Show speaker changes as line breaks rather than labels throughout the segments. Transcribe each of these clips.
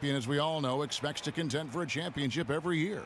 And as we all know, expects to contend for a championship every year.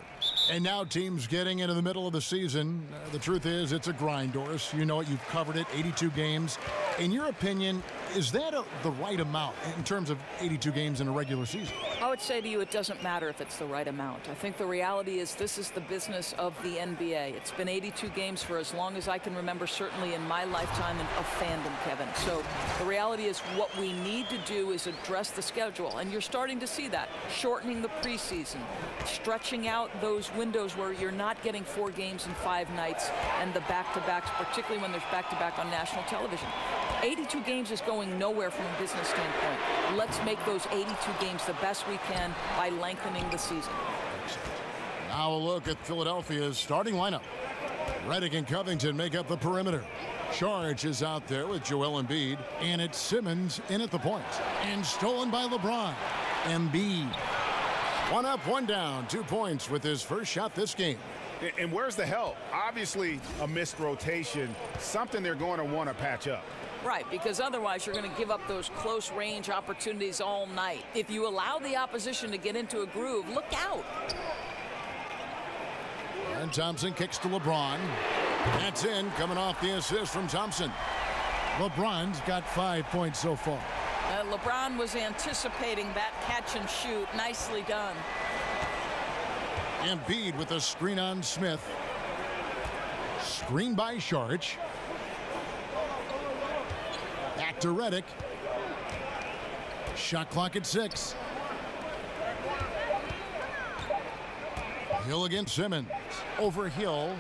And now teams getting into the middle of the season. The truth is, it's a grind, Doris. You know it. You've covered it. 82 games. In your opinion, is that the right amount in terms of 82 games in a regular season?
I would say to you, it doesn't matter if it's the right amount. I think the reality is this is the business of the NBA. It's been 82 games for as long as I can remember, certainly in my lifetime of fandom, Kevin. So the reality is what we need to do is address the schedule. And you're starting to see that. Shortening the preseason, stretching out those windows where you're not getting 4 games in 5 nights and the back-to-backs, particularly when there's back-to-back on national television. 82 games is going nowhere from a business standpoint. Let's make those 82 games the best we can by lengthening the season.
Now a look at Philadelphia's starting lineup. Redick and Covington make up the perimeter. Saric is out there with Joel Embiid, and it's Simmons in at the point. And stolen by LeBron. Embiid. 1 up, 1 down, 2 points with his first shot this game.
And where's the help? Obviously a missed rotation, something they're going to want to patch up.
Right, because otherwise you're going to give up those close range opportunities all night. If you allow the opposition to get into a groove, look out.
And Thompson kicks to LeBron. That's in, coming off the assist from Thompson. LeBron's got 5 points so far.
LeBron was anticipating that catch and shoot. Nicely done.
Embiid with a screen on Smith. Screen by Saric. Back to Redick. Shot clock at 6. Hill against Simmons. Over Hill.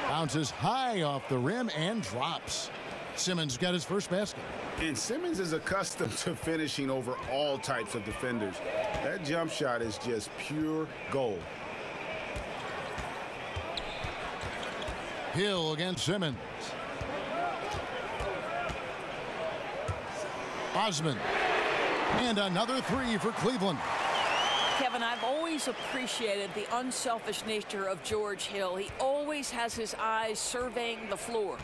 Bounces high off the rim and drops. Simmons got his first basket.
And Simmons is accustomed to finishing over all types of defenders. That jump shot is just pure gold.
Hill against Simmons. Osman. And another 3 for Cleveland.
Kevin, I've always appreciated the unselfish nature of George Hill. He always has his eyes surveying the floor.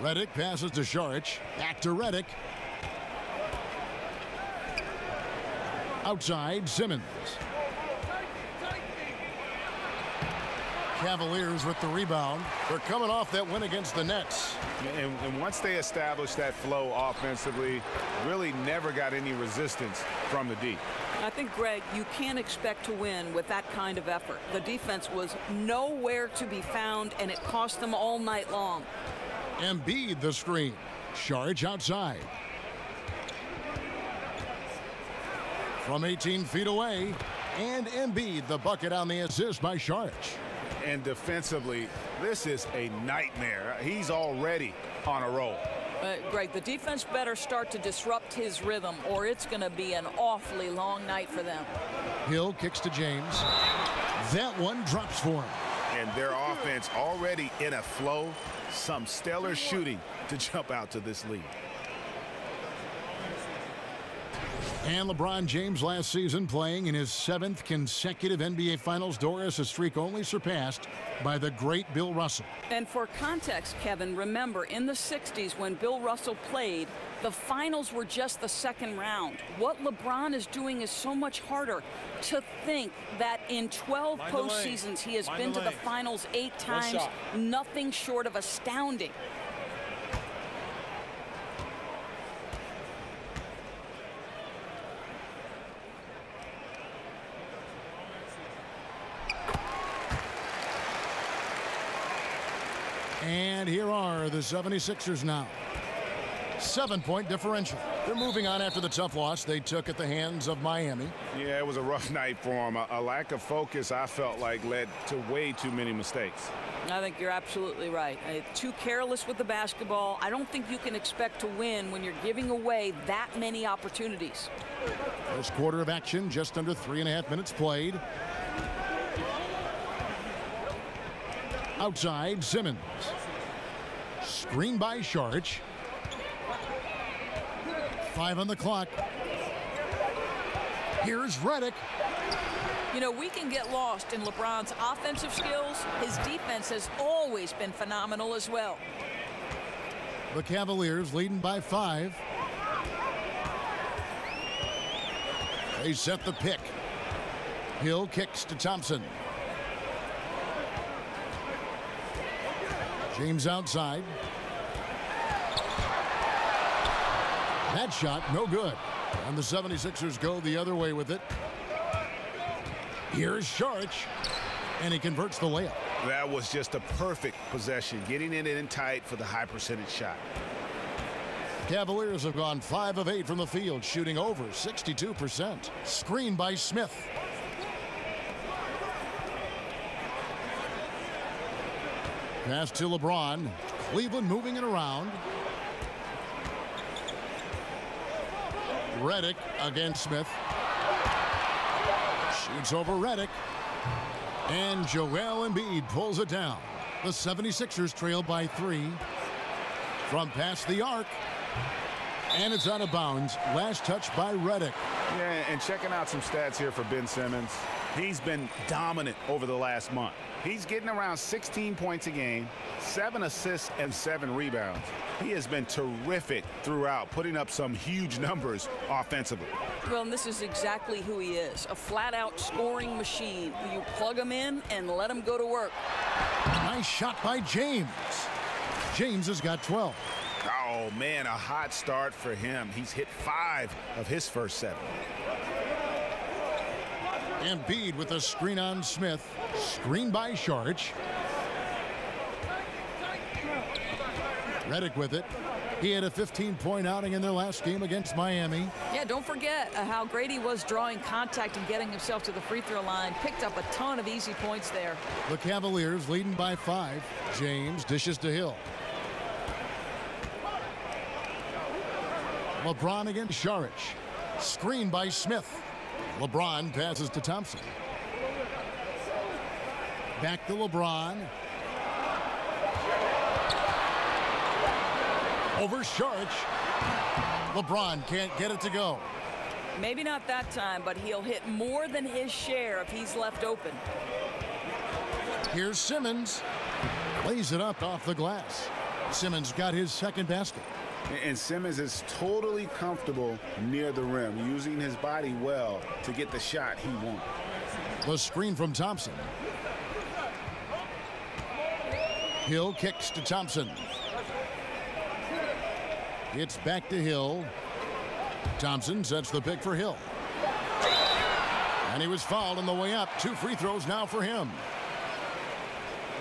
Redick passes to Saric. Back to Redick. Outside, Simmons. Cavaliers with the rebound. They're coming off that win against the Nets.
And once they established that flow offensively, really never got any resistance from the D.
I think, Greg, you can't expect to win with that kind of effort. The defense was nowhere to be found, and it cost them all night long.
Embiid the screen. Saric outside. From 18 feet away. And Embiid the bucket on the assist by Saric.
And defensively, this is a nightmare. He's already on a roll.
Greg, the defense better start to disrupt his rhythm, or it's going to be an awfully long night for them.
Hill kicks to James. That one drops for him.
And their offense already in a flow. Some stellar shooting to jump out to this lead.
And LeBron James last season playing in his 7th consecutive NBA Finals. Doris, a streak only surpassed by the great Bill Russell.
And for context, Kevin, remember in the 60s when Bill Russell played, the finals were just the second round. What LeBron is doing is so much harder. To think that in 12 postseasons he has been to the finals 8 times, nothing short of astounding.
And here are the 76ers now. 7-point differential. They're moving on after the tough loss they took at the hands of Miami.
Yeah, it was a rough night for them. A lack of focus, I felt like, led to way too many mistakes.
I think you're absolutely right. Too careless with the basketball. I don't think you can expect to win when you're giving away that many opportunities.
First quarter of action, just under 3.5 minutes played. Outside, Simmons. Screen by Saric. 5 on the clock. Here's Redick.
You know, we can get lost in LeBron's offensive skills. His defense has always been phenomenal as well.
The Cavaliers leading by 5. They set the pick. Hill kicks to Thompson. James outside. That shot, no good. And the 76ers go the other way with it. Here's Saric, and he converts the layup.
That was just a perfect possession, getting it in tight for the high percentage shot.
Cavaliers have gone 5 of 8 from the field, shooting over 62%. Screen by Smith. Pass to LeBron. Cleveland moving it around. Redick against Smith. Shoots over Redick. And Joel Embiid pulls it down. The 76ers trail by 3. From past the arc. And it's out of bounds. Last touch by Redick.
Yeah, and checking out some stats here for Ben Simmons. He's been dominant over the last month. He's getting around 16 points a game, 7 assists and 7 rebounds. He has been terrific throughout, putting up some huge numbers offensively.
Well, and this is exactly who he is, a flat-out scoring machine. You plug him in and let him go to work.
Nice shot by James. James has got 12.
Oh, man, a hot start for him. He's hit 5 of his first 7.
Embiid with a screen on Smith. Screen by Saric. Redick with it. He had a 15-point outing in their last game against Miami.
Yeah, don't forget how great he was drawing contact and getting himself to the free throw line. Picked up a ton of easy points there.
The Cavaliers leading by 5. James dishes to Hill. LeBron against Saric. Screen by Smith. LeBron passes to Thompson. Back to LeBron. Over Saric. LeBron can't get it to go.
Maybe not that time, but he'll hit more than his share if he's left open.
Here's Simmons. Lays it up off the glass. Simmons got his second basket.
And Simmons is totally comfortable near the rim, using his body well to get the shot he wants.
The screen from Thompson. Hill kicks to Thompson. It's back to Hill. Thompson sets the pick for Hill. And he was fouled on the way up. 2 free throws now for him.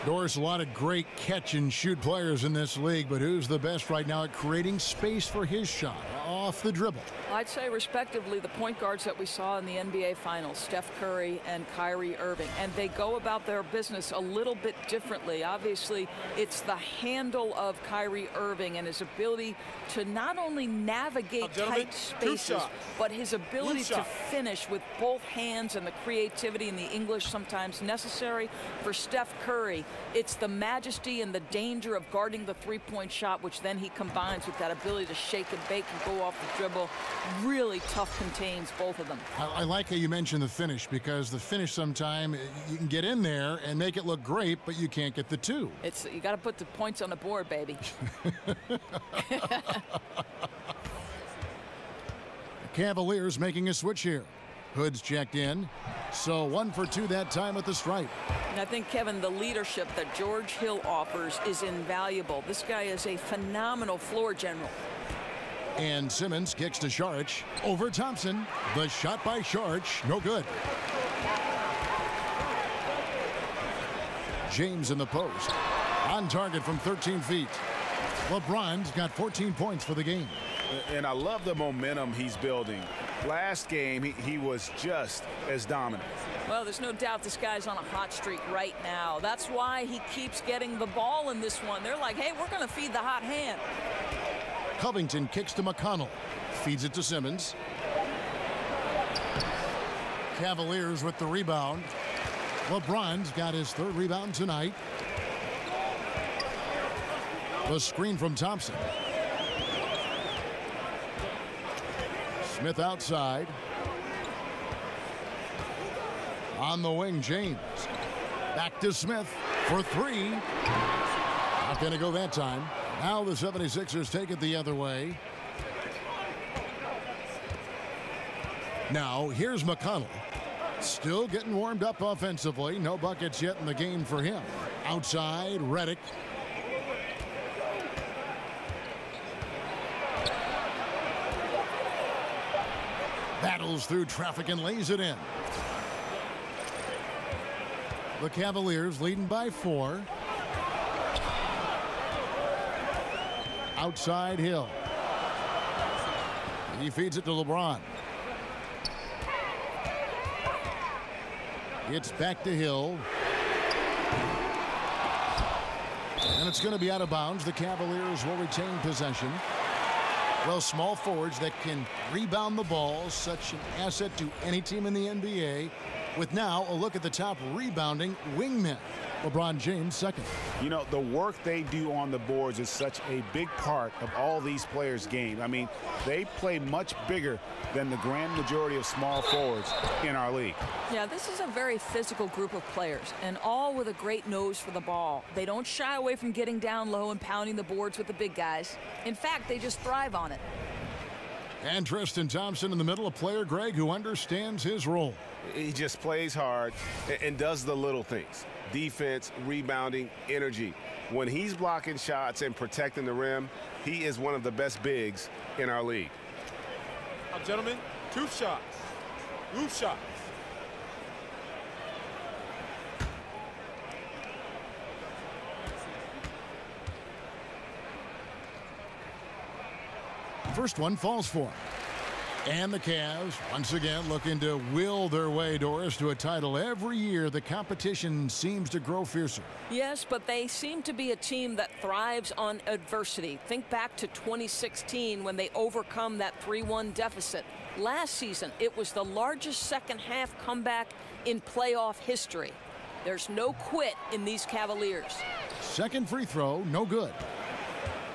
Doris, a lot of great catch and shoot players in this league, but who's the best right now at creating space for his shot off the dribble?
I'd say respectively the point guards that we saw in the NBA Finals, Steph Curry and Kyrie Irving, and they go about their business a little bit differently. Obviously, it's the handle of Kyrie Irving and his ability to not only navigate tight spaces, but his ability to finish with both hands and the creativity and the English sometimes necessary. For Steph Curry, it's the majesty and the danger of guarding the three-point shot, which then he combines with that ability to shake and bake and go off the dribble. Really tough contains both of them.
I like how you mentioned the finish, because the finish sometime you can get in there and make it look great, but you can't get the 2.
You got to put the points on the board, baby.
Cavaliers making a switch here. Hood's checked in, so 1 for 2 that time at the stripe.
And I think, Kevin, the leadership that George Hill offers is invaluable. This guy is a phenomenal floor general.
And Simmons kicks to Saric. Over Thompson. The shot by Saric. No good. James in the post. On target from 13 feet. LeBron's got 14 points for the game.
And I love the momentum he's building. Last game, he was just as dominant.
Well, there's no doubt this guy's on a hot streak right now. That's why he keeps getting the ball in this one. They're like, hey, we're going to feed the hot hand.
Covington kicks to McConnell. Feeds it to Simmons. Cavaliers with the rebound. LeBron's got his 3rd rebound tonight. The screen from Thompson. Smith outside. On the wing, James. Back to Smith for 3. Not going to go that time. Now the 76ers take it the other way. Now here's McConnell. Still getting warmed up offensively. No buckets yet in the game for him. Outside, Reddick. Battles through traffic and lays it in. The Cavaliers leading by 4. Outside Hill. He feeds it to LeBron. It's back to Hill. And it's going to be out of bounds. The Cavaliers will retain possession. Well, small forwards that can rebound the ball, such an asset to any team in the NBA. With now a look at the top rebounding wingmen. LeBron James second.
You know, the work they do on the boards is such a big part of all these players' game. I mean, they play much bigger than the grand majority of small forwards in our league.
Yeah, this is a very physical group of players, and all with a great nose for the ball. They don't shy away from getting down low and pounding the boards with the big guys. In fact, they just thrive on it.
And Tristan Thompson in the middle, a player, Greg, who understands his role.
He just plays hard and does the little things. Defense, rebounding, energy. When he's blocking shots and protecting the rim, he is one of the best bigs in our league.
Now, gentlemen, 2 shots. 2 shots.
First one falls for him. And the Cavs, once again, looking to will their way, Doris, to a title. Every year, the competition seems to grow fiercer.
Yes, but they seem to be a team that thrives on adversity. Think back to 2016 when they overcome that 3-1 deficit. Last season, it was the largest second-half comeback in playoff history. There's no quit in these Cavaliers.
Second free throw, no good.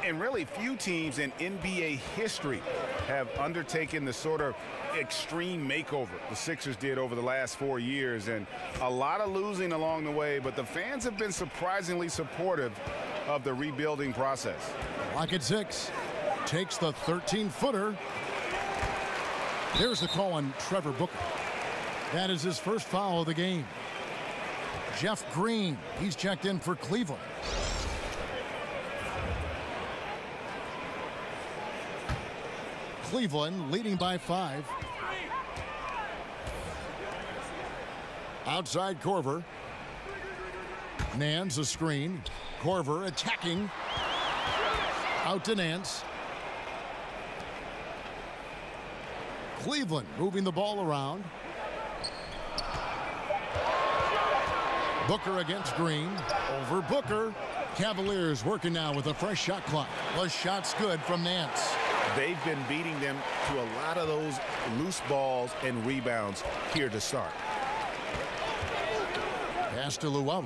And really few teams in NBA history have undertaken the sort of extreme makeover the Sixers did over the last 4 years, and a lot of losing along the way, but the fans have been surprisingly supportive of the rebuilding process.
Clock at 6. Takes the 13-footer. There's the call on Trevor Booker. That is his first foul of the game. Jeff Green, he's checked in for Cleveland. Cleveland leading by 5. Outside Korver. Nance a screen. Korver attacking. Out to Nance. Cleveland moving the ball around. Booker against Green. Over Booker. Cavaliers working now with a fresh shot clock. The shot's good from Nance.
They've been beating them to a lot of those loose balls and rebounds here to start.
Pass to Luau.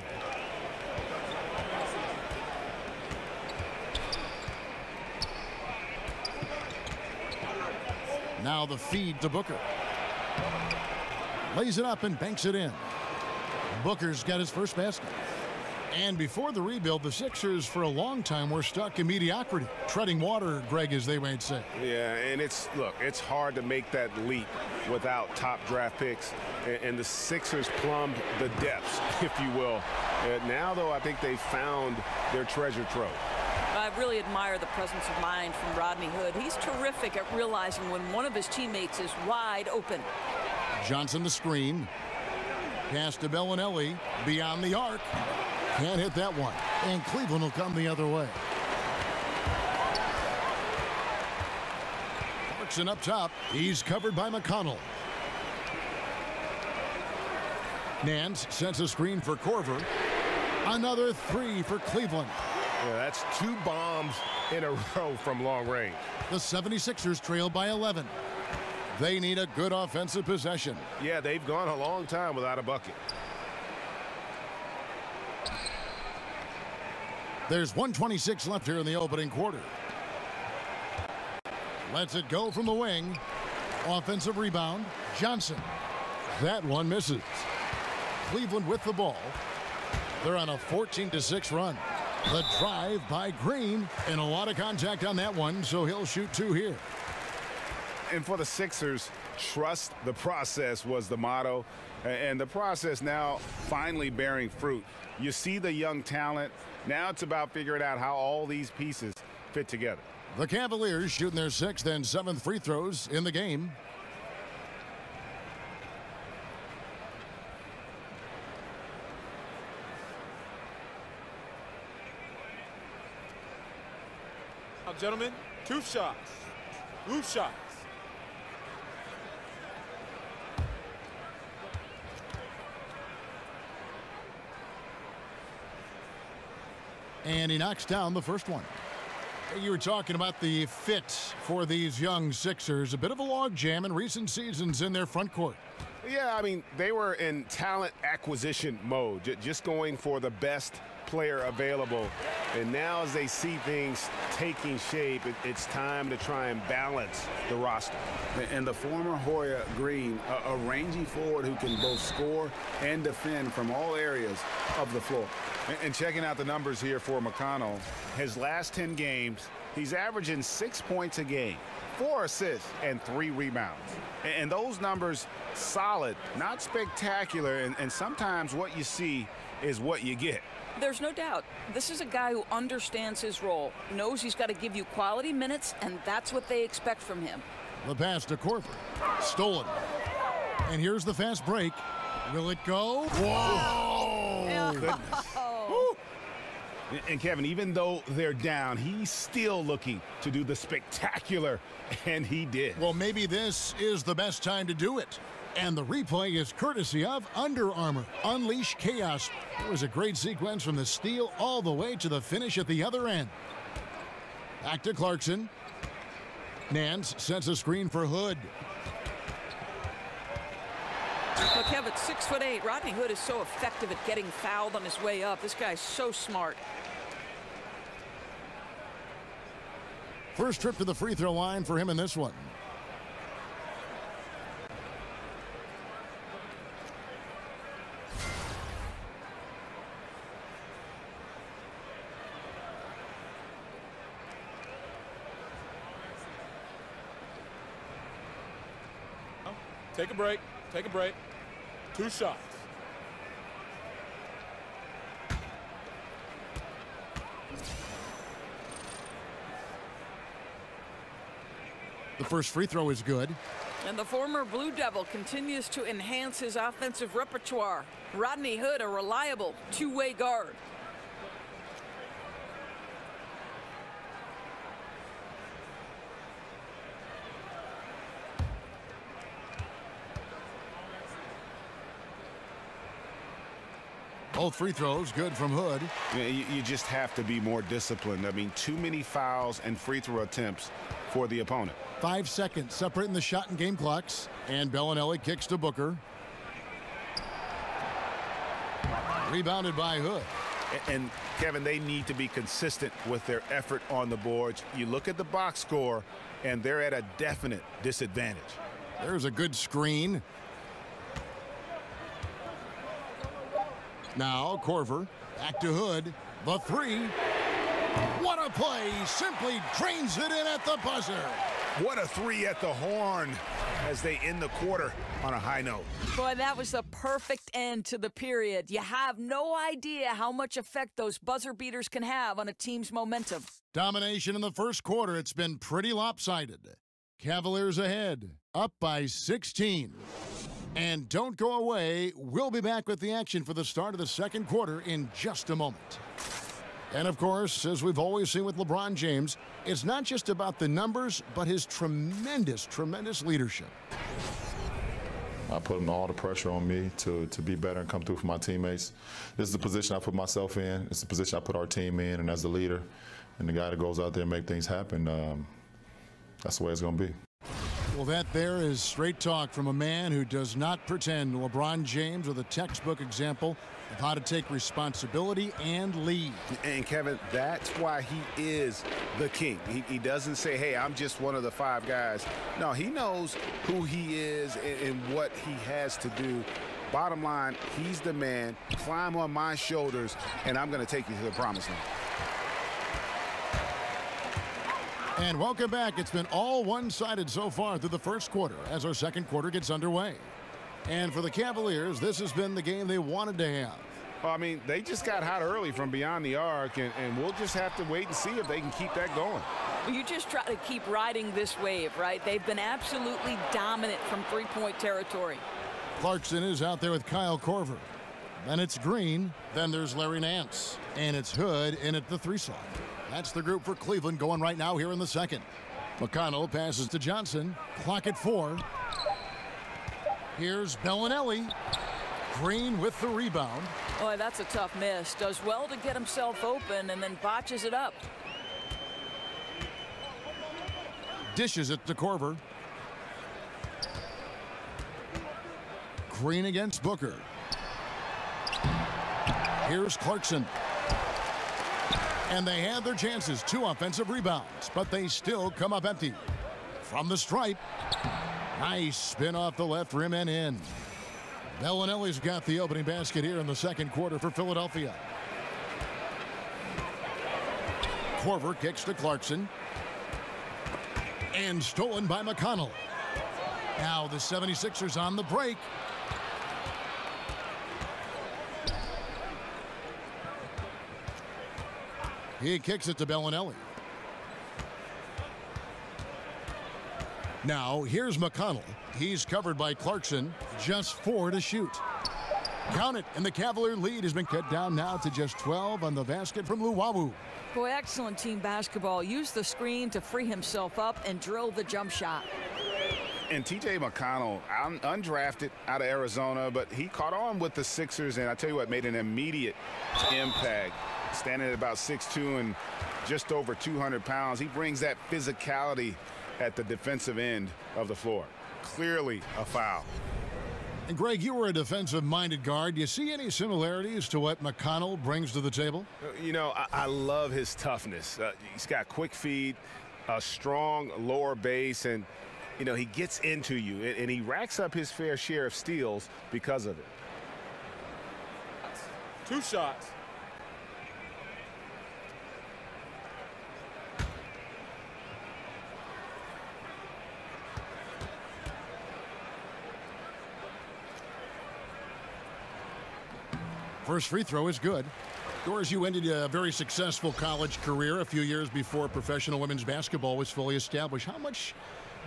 Now the feed to Booker. Lays it up and banks it in. Booker's got his first basket. And before the rebuild, the Sixers for a long time were stuck in mediocrity. Treading water, Greg, as they might say.
Yeah, and it's hard to make that leap without top draft picks. And the Sixers plumbed the depths, if you will. Now, though, I think they found their treasure trove.
I really admire the presence of mind from Rodney Hood. He's terrific at realizing when one of his teammates is wide open.
Johnson the screen. Pass to Bellinelli. Beyond the arc. Can't hit that one. And Cleveland will come the other way. Clarkson up top. He's covered by McConnell. Nance sets a screen for Korver. Another 3 for Cleveland.
Yeah, that's 2 bombs in a row from long range.
The 76ers trail by 11. They need a good offensive possession.
Yeah, they've gone a long time without a bucket.
There's 1:26 left here in the opening quarter. Lets it go from the wing. Offensive rebound. Johnson. That one misses. Cleveland with the ball. They're on a 14-6 run. The drive by Green. And a lot of contact on that one, so he'll shoot 2 here.
And for the Sixers, trust the process was the motto. And the process now finally bearing fruit. You see the young talent. Now it's about figuring out how all these pieces fit together.
The Cavaliers shooting their 6th and 7th free throws in the game.
Now, gentlemen, 2 shots. Loose shots.
And he knocks down the first one. You were talking about the fit for these young Sixers. A bit of a logjam in recent seasons in their front court.
Yeah, I mean, they were in talent acquisition mode, just going for the best player available. And now as they see things taking shape, it's time to try and balance the roster.
And the former Hoya Green, a rangy forward who can both score and defend from all areas of the floor. And checking out the numbers here for McConnell, his last 10 games, he's averaging 6 points a game, 4 assists, and 3 rebounds. And those numbers, solid, not spectacular, and sometimes what you see is what you get.
There's no doubt. This is a guy who understands his role, knows he's got to give you quality minutes, and that's what they expect from him.
The pass to Korver. Stolen. And here's the fast break. Will it go? Whoa!
Goodness. And Kevin, even though they're down, he's still looking to do the spectacular, and he did.
Well, maybe this is the best time to do it. And the replay is courtesy of Under Armour. Unleash chaos. It was a great sequence from the steal all the way to the finish at the other end. Back to Clarkson. Nance sets a screen for Hood.
Well, Kevin, 6'8". Rodney Hood is so effective at getting fouled on his way up. This guy's so smart.
First trip to the free throw line for him in this one.
Take a break. Take a break. 2 shots.
The first free throw is good.
And the former Blue Devil continues to enhance his offensive repertoire. Rodney Hood, a reliable two-way guard.
Both free throws good from Hood.
Yeah, you just have to be more disciplined. I mean, too many fouls and free throw attempts for the opponent.
5 seconds separating the shot and game clocks. And Bellinelli kicks to Booker. Rebounded by Hood.
And Kevin, they need to be consistent with their effort on the boards. You look at the box score, and they're at a definite disadvantage.
There's a good screen. Now Korver, back to Hood, the 3. What a play, simply drains it in at the buzzer.
What a 3 at the horn as they end the quarter on a high note.
Boy, that was the perfect end to the period. You have no idea how much effect those buzzer beaters can have on a team's momentum.
Domination in the first quarter, it's been pretty lopsided. Cavaliers ahead, up by 16. And don't go away. We'll be back with the action for the start of the second quarter in just a moment. And, of course, as we've always seen with LeBron James, it's not just about the numbers, but his tremendous, tremendous leadership.
I put all the pressure on me to be better and come through for my teammates. This is the position I put myself in. It's the position I put our team in, and as the leader and the guy that goes out there and make things happen, that's the way it's going to be.
Well, that there is straight talk from a man who does not pretend. LeBron James with a textbook example of how to take responsibility and lead.
And Kevin, that's why he is the king. He doesn't say, hey, I'm just one of the 5 guys. No, he knows who he is and what he has to do. Bottom line, he's the man. Climb on my shoulders, and I'm going to take you to the promised land.
And welcome back. It's been all one-sided so far through the first quarter as our second quarter gets underway. And for the Cavaliers, this has been the game they wanted to have.
Well, I mean, they just got hot early from beyond the arc, and we'll just have to wait and see if they can keep that going.
You just try to keep riding this wave, right? They've been absolutely dominant from three-point territory.
Clarkson is out there with Kyle Korver. Then it's Green. Then there's Larry Nance. And it's Hood in at the 3 slot. That's the group for Cleveland going right now here in the second. McConnell passes to Johnson. Clock at 4. Here's Bellinelli. Green with the rebound.
Boy, that's a tough miss. Does well to get himself open and then botches it up.
Dishes it to Korver. Green against Booker. Here's Clarkson. And they had their chances. 2 offensive rebounds, but they still come up empty. From the stripe. Nice spin off the left rim and in. Bellinelli's got the opening basket here in the second quarter for Philadelphia. Korver kicks to Clarkson. And stolen by McConnell. Now the 76ers on the break. He kicks it to Bellinelli. Now here's McConnell. He's covered by Clarkson. Just 4 to shoot. Count it, and the Cavalier lead has been cut down now to just 12 on the basket from Luwawu.
Boy, excellent team basketball. Used the screen to free himself up and drill the jump shot.
And T.J. McConnell, undrafted out of Arizona, but he caught on with the Sixers, and I tell you what, made an immediate impact. Standing at about 6'2" and just over 200 pounds. He brings that physicality at the defensive end of the floor. Clearly a foul.
And Greg, you were a defensive-minded guard. Do you see any similarities to what McConnell brings to the table?
You know, I love his toughness. He's got quick feet, a strong lower base, and, you know, he gets into you, and he racks up his fair share of steals because of it.
2 shots.
First free throw is good. Doris, you ended a very successful college career a few years before professional women's basketball was fully established. How much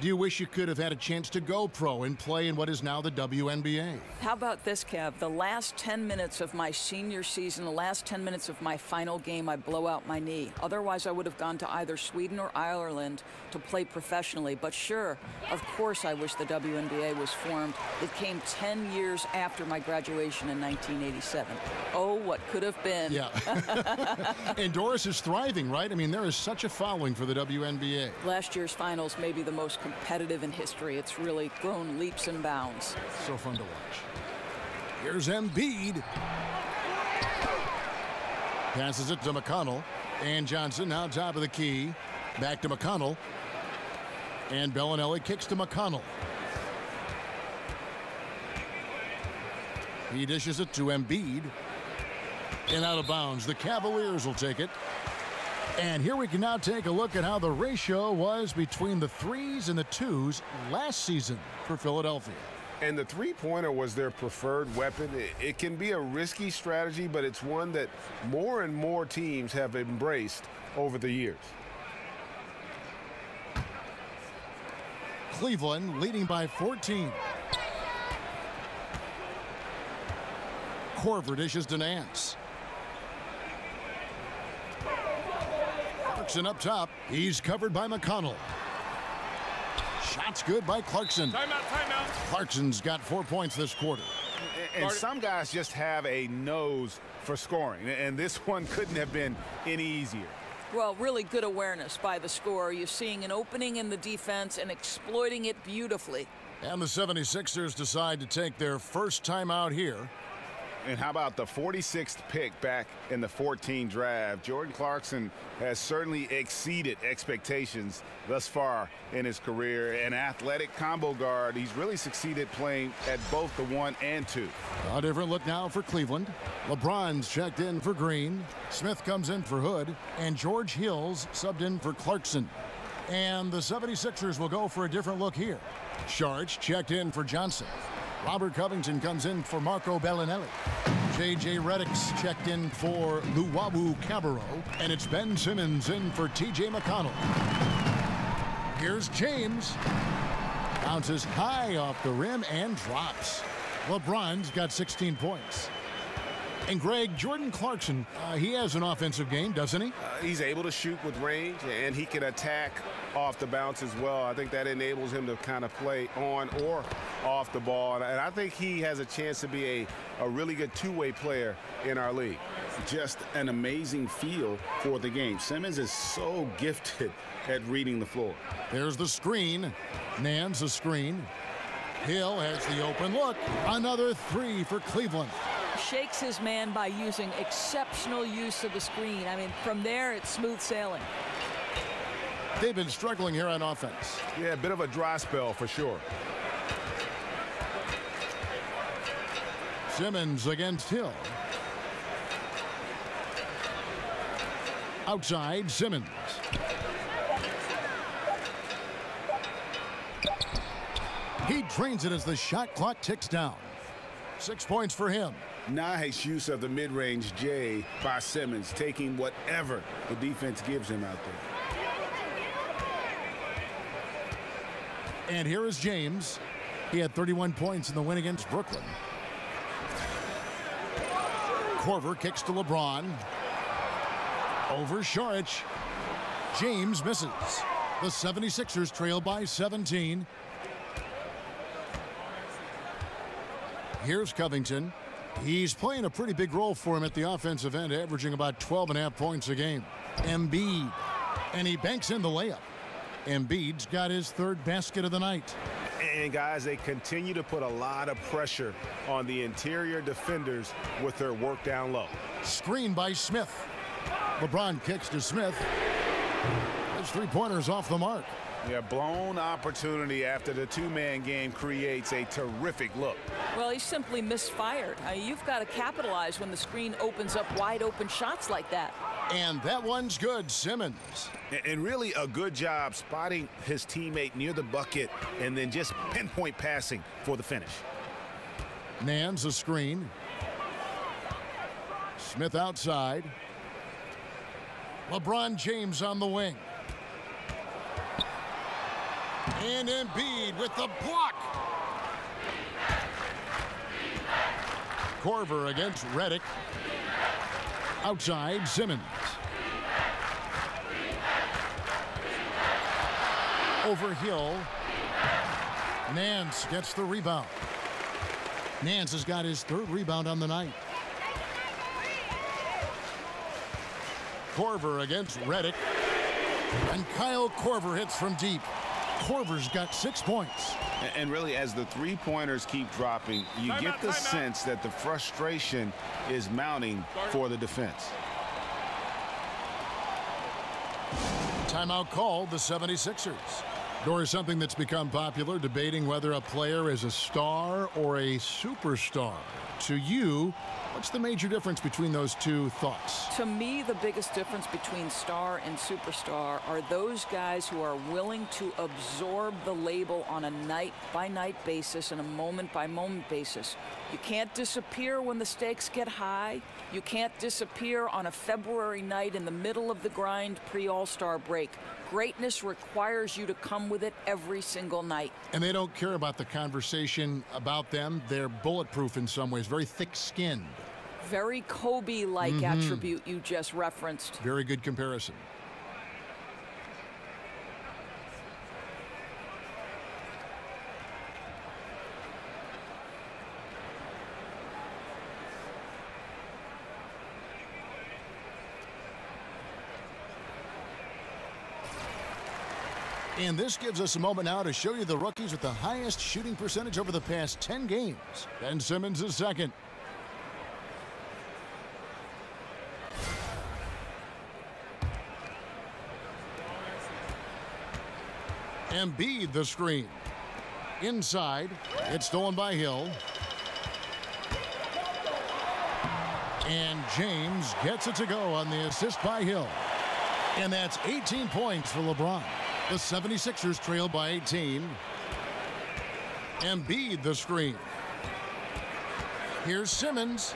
do you wish you could have had a chance to go pro and play in what is now the WNBA?
How about this, Kev? The last 10 minutes of my senior season, the last 10 minutes of my final game, I blow out my knee. Otherwise, I would have gone to either Sweden or Ireland to play professionally. But sure, of course I wish the WNBA was formed. It came 10 years after my graduation in 1987. Oh, what could have been.
Yeah. And Doris is thriving, right? I mean, there is such a following for the WNBA.
Last year's finals may be the most competitive in history. It's really grown leaps and bounds.
So fun to watch. Here's Embiid. Passes it to McConnell. And Johnson now top of the key. Back to McConnell. And Bellinelli kicks to McConnell. He dishes it to Embiid. And out of bounds. The Cavaliers will take it. And here we can now take a look at how the ratio was between the 3s and the 2s last season for Philadelphia.
And the three-pointer was their preferred weapon. It can be a risky strategy, but it's one that more and more teams have embraced over the years.
Cleveland leading by 14. Korver dishes to Nance. Clarkson up top. He's covered by McConnell. Shots good by Clarkson.
Timeout, timeout.
Clarkson's got 4 points this quarter.
And some guys just have a nose for scoring, and this one couldn't have been any easier.
Well, really good awareness by the scorer. You're seeing an opening in the defense and exploiting it beautifully.
And the 76ers decide to take their first time out here.
And how about the 46th pick back in the 14 draft? Jordan Clarkson has certainly exceeded expectations thus far in his career. An athletic combo guard. He's really succeeded playing at both the 1 and 2.
A different look now for Cleveland. LeBron's checked in for Green. Smith comes in for Hood. And George Hill's subbed in for Clarkson. And the 76ers will go for a different look here. Sharch checked in for Johnson. Robert Covington comes in for Marco Bellinelli. J.J. Redick's checked in for Luwawu Cabarro. And it's Ben Simmons in for T.J. McConnell. Here's James. Bounces high off the rim and drops. LeBron's got 16 points. And Greg, Jordan Clarkson, he has an offensive game, doesn't he?
He's able to shoot with range, and he can attack off the bounce as well. I think that enables him to kind of play on or off the ball. And I think he has a chance to be a really good two-way player in our league.
Just an amazing feel for the game. Simmons is so gifted at reading the floor.
There's the screen. Nan's the screen. Hill has the open look. Another three for Cleveland.
Shakes his man by using exceptional use of the screen. I mean, from there, it's smooth sailing.
They've been struggling here on offense.
Yeah, a bit of a dry spell for sure.
Simmons against Hill. Outside, Simmons. He drains it as the shot clock ticks down. 6 points for him.
Nice use of the mid-range J by Simmons, taking whatever the defense gives him out there.
And here is James. He had 31 points in the win against Brooklyn. Korver kicks to LeBron. Over Saric. James misses. The 76ers trail by 17. Here's Covington. He's playing a pretty big role for him at the offensive end, averaging about 12.5 points a game. Embiid. And he banks in the layup. Embiid's got his third basket of the night.
And guys, they continue to put a lot of pressure on the interior defenders with their work down low.
Screen by Smith. LeBron kicks to Smith. His three-pointer's off the mark.
Yeah, blown opportunity after the two-man game creates a terrific look.
Well, he simply misfired. You've got to capitalize when the screen opens up wide open shots like that.
And that one's good, Simmons.
And really a good job spotting his teammate near the bucket and then just pinpoint passing for the finish.
Nan's a screen. Smith outside. LeBron James on the wing. And Embiid with the block. Korver against Redick. Outside, Simmons. Over Hill. Nance gets the rebound. Nance has got his third rebound on the night. Korver against Redick. And Kyle Korver hits from deep. Korver's got 6 points.
And really, as the three-pointers keep dropping, you get the sense that the frustration is mounting for the defense.
Timeout called, the 76ers. Or something that's become popular, debating whether a player is a star or a superstar. To you, what's the major difference between those two thoughts?
To me, the biggest difference between star and superstar are those guys who are willing to absorb the label on a night-by-night basis and a moment-by-moment basis. You can't disappear when the stakes get high. You can't disappear on a February night in the middle of the grind pre-All-Star break. Greatness requires you to come with it every single night.
And they don't care about the conversation about them. They're bulletproof in some ways, very thick-skinned.
Very Kobe-like attribute you just referenced.
Very good comparison. And this gives us a moment now to show you the rookies with the highest shooting percentage over the past 10 games. Ben Simmons is second. Embiid the screen. Inside. It's stolen by Hill. And James gets it to go on the assist by Hill. And that's 18 points for LeBron. The 76ers trail by 18. Embiid the screen. Here's Simmons.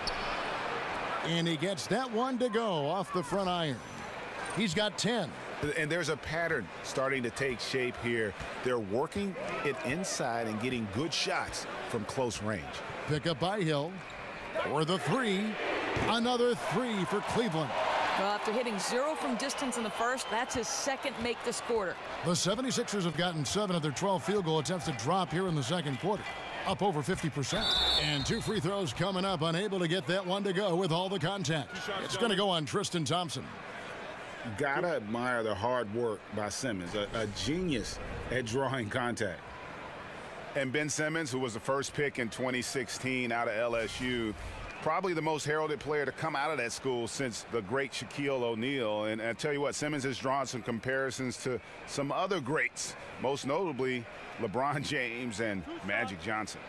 And he gets that one to go off the front iron. He's got 10.
And there's a pattern starting to take shape here. They're working it inside and getting good shots from close range.
Pick up by Hill for the three. Another three for Cleveland.
Well, after hitting 0 from distance in the first, that's his second make this quarter.
The 76ers have gotten 7 of their 12 field goal attempts to drop here in the second quarter. Up over 50%. And 2 free throws coming up, unable to get that one to go with all the contact. It's going to go on Tristan Thompson.
Gotta admire the hard work by Simmons, a genius at drawing contact. And Ben Simmons, who was the first pick in 2016 out of LSU, probably the most heralded player to come out of that school since the great Shaquille O'Neal. And I tell you what, Simmons has drawn some comparisons to some other greats, most notably LeBron James and Magic Johnson.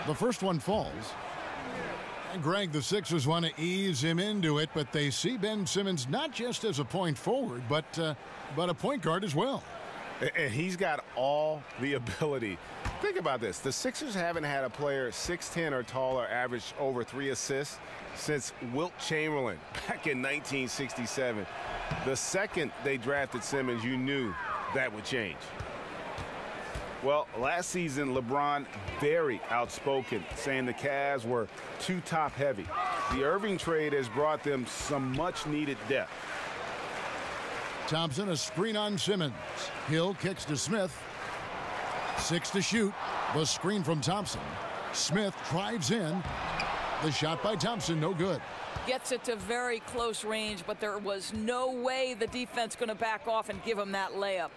The first one falls. And Greg, the Sixers want to ease him into it, but they see Ben Simmons not just as a point forward, but a point guard as well.
And he's got all the ability. Think about this. The Sixers haven't had a player 6'10 or taller average over 3 assists since Wilt Chamberlain back in 1967. The second they drafted Simmons, you knew that would change. Well, last season, LeBron very outspoken, saying the Cavs were too top-heavy. The Irving trade has brought them some much-needed depth.
Thompson, a screen on Simmons. Hill kicks to Smith. 6 to shoot. The screen from Thompson. Smith drives in. The shot by Thompson, no good.
Gets it to very close range, but there was no way the defense going to back off and give him that layup.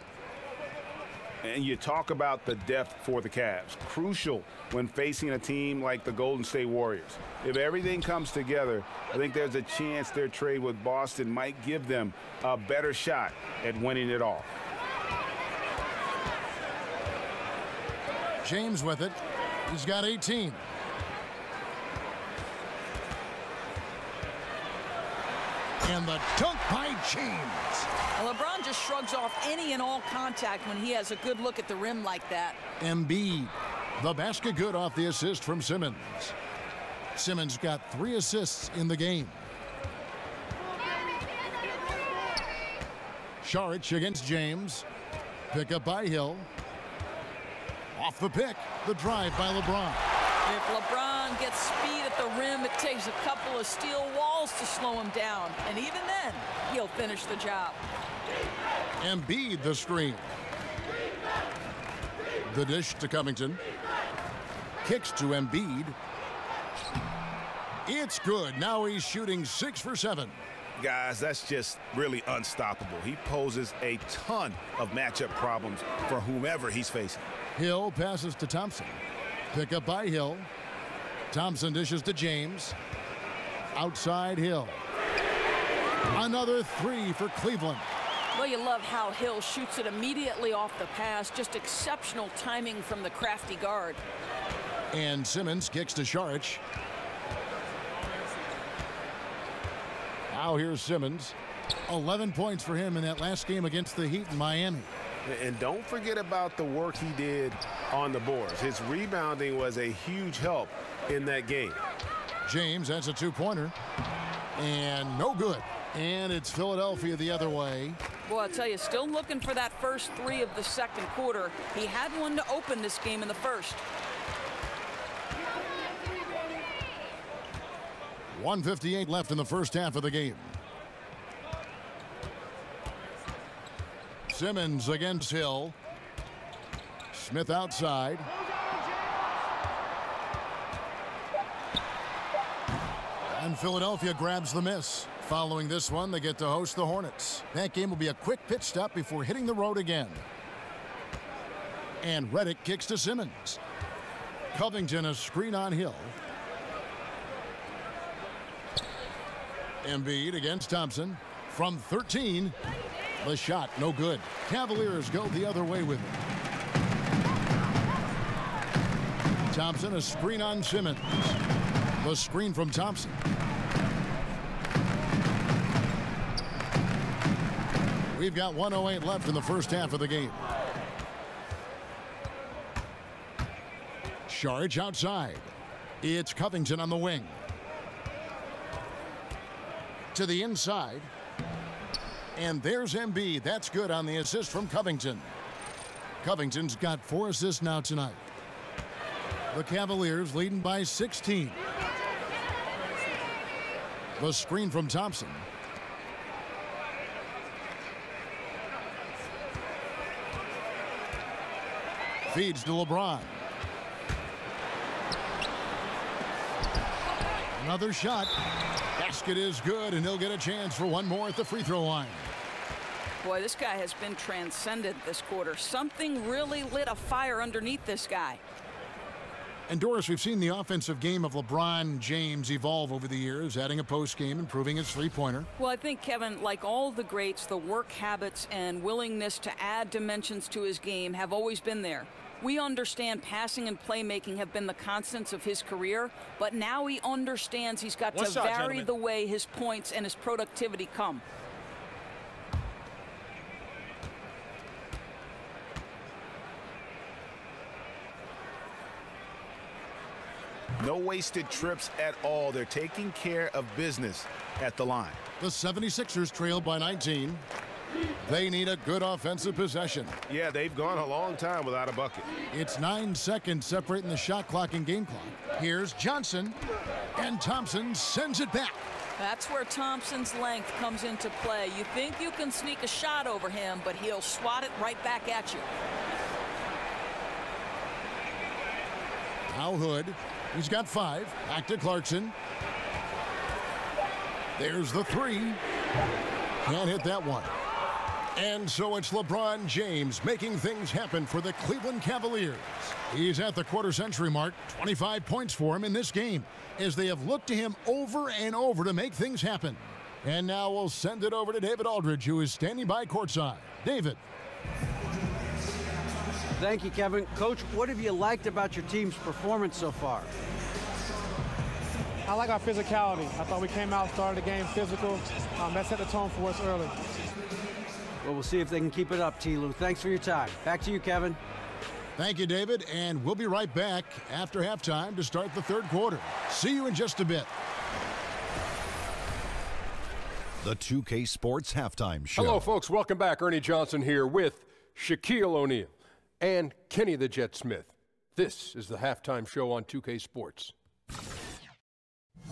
And you talk about the depth for the Cavs. Crucial when facing a team like the Golden State Warriors. If everything comes together, I think there's a chance their trade with Boston might give them a better shot at winning it all.
James with it. He's got 18. And the dunk by James.
Well, LeBron just shrugs off any and all contact when he has a good look at the rim like that.
Embiid, the basket good off the assist from Simmons. Simmons got 3 assists in the game. Saric against James. Pick up by Hill. Off the pick, the drive by LeBron.
If LeBron gets speed at the rim, it takes a couple of steel walls to slow him down. And even then, he'll finish the job.
Embiid the screen. The dish to Covington. Kicks to Embiid. It's good. Now he's shooting 6 for 7.
Guys, that's just really unstoppable. He poses a ton of matchup problems for whomever he's facing.
Hill passes to Thompson. Pick up by Hill. Thompson dishes to James. Outside Hill. Another 3 for Cleveland.
Well, you love how Hill shoots it immediately off the pass. Just exceptional timing from the crafty guard.
And Simmons kicks to Saric. Now here's Simmons. 11 points for him in that last game against the Heat in Miami.
And don't forget about the work he did on the boards. His rebounding was a huge help in that game.
James, that's a 2-pointer. And no good. And it's Philadelphia the other way.
Boy, I'll tell you, still looking for that first 3 of the second quarter. He had one to open this game in the first.
1:58 left in the first half of the game. Simmons against Hill. Smith outside. And Philadelphia grabs the miss. Following this one, they get to host the Hornets. That game will be a quick pit stop before hitting the road again. And Redick kicks to Simmons. Covington, a screen on Hill. Embiid against Thompson. From 13, the shot no good. Cavaliers go the other way with it. Thompson, a screen on Simmons. The screen from Thompson. We've got 1:08 left in the first half of the game. Saric outside. It's Covington on the wing. To the inside. And there's Embiid. That's good on the assist from Covington. Covington's got 4 assists now tonight. The Cavaliers leading by 16. The screen from Thompson. Feeds to LeBron. Another shot. Basket is good, and he'll get a chance for one more at the free throw line.
Boy, this guy has been transcendent this quarter. Something really lit a fire underneath this guy.
And Doris, we've seen the offensive game of LeBron James evolve over the years, adding a post game, improving his three-pointer.
Well, I think, Kevin, like all the greats, the work habits and willingness to add dimensions to his game have always been there. We understand passing and playmaking have been the constants of his career, but now he understands he's got to vary the way his points and his productivity come.
No wasted trips at all. They're taking care of business at the line.
The 76ers trail by 19. They need a good offensive possession.
Yeah, they've gone a long time without a bucket.
It's 9 seconds separating the shot clock and game clock. Here's Johnson, and Thompson sends it back.
That's where Thompson's length comes into play. You think you can sneak a shot over him, but he'll swat it right back at you.
Now Hood. He's got 5. Back to Clarkson. There's the 3. Can't hit that one. And so it's LeBron James making things happen for the Cleveland Cavaliers. He's at the quarter-century mark. 25 points for him in this game as they have looked to him over and over to make things happen. And now we'll send it over to David Aldridge, who is standing by courtside. David.
Thank you, Kevin. Coach, what have you liked about your team's performance so far?
I like our physicality. I thought we came out, started the game physical. That set the tone for us early.
Well, we'll see if they can keep it up, T. Lou. Thanks for your time. Back to you, Kevin.
Thank you, David. And we'll be right back after halftime to start the third quarter. See you in just a bit.
The 2K Sports Halftime Show.
Hello, folks. Welcome back. Ernie Johnson here with Shaquille O'Neal and Kenny the Jet Smith. This is the halftime show on 2K Sports.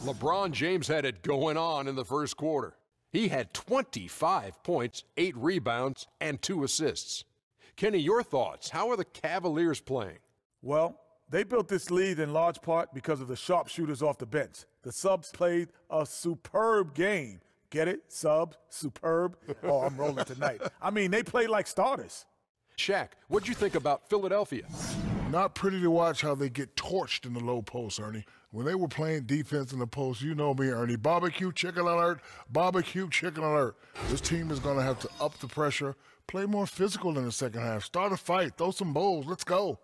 LeBron James had it going on in the first quarter. He had 25 points, 8 rebounds, and 2 assists. Kenny, your thoughts? How are the Cavaliers playing?
Well, they built this lead in large part because of the sharpshooters off the bench. The subs played a superb game. Get it? Subs, superb. Oh, I'm rolling tonight. I mean, they played like starters.
Shaq, what'd you think about Philadelphia?
Not pretty to watch how they get torched in the low post, Ernie. When they were playing defense in the post, you know me, Ernie. Barbecue chicken alert, barbecue chicken alert. This team is going to have to up the pressure, play more physical in the second half, start a fight, throw some bowls, let's go.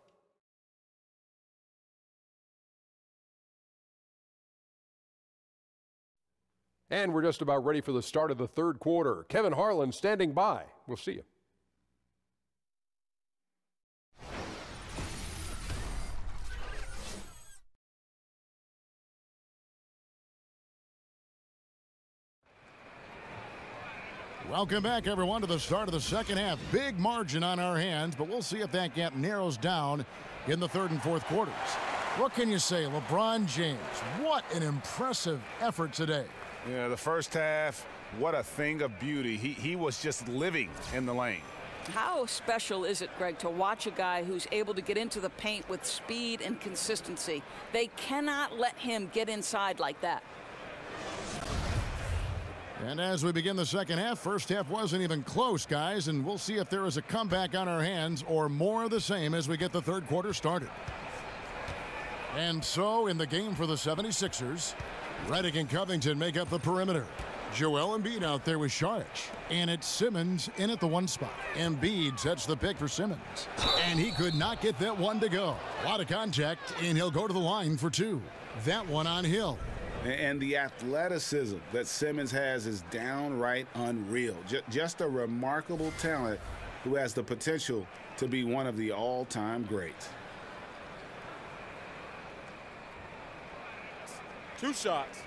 And we're just about ready for the start of the third quarter. Kevin Harlan standing by. We'll see you.
Welcome back, everyone, to the start of the second half. Big margin on our hands, but we'll see if that gap narrows down in the third and fourth quarters. What can you say? LeBron James, what an impressive effort today.
Yeah, the first half, what a thing of beauty. He was just living in the lane.
How special is it, Greg, to watch a guy who's able to get into the paint with speed and consistency? They cannot let him get inside like that.
And as we begin the second half, first half wasn't even close, guys, and we'll see if there is a comeback on our hands or more of the same as we get the third quarter started. And so in the game for the 76ers, Redick and Covington make up the perimeter. Joel Embiid out there with Saric. And it's Simmons in at the 1 spot. Embiid sets the pick for Simmons. And he could not get that one to go. A lot of contact, and he'll go to the line for 2. That one on Hill.
And the athleticism that Simmons has is downright unreal. Just a remarkable talent who has the potential to be one of the all-time greats.
2 shots.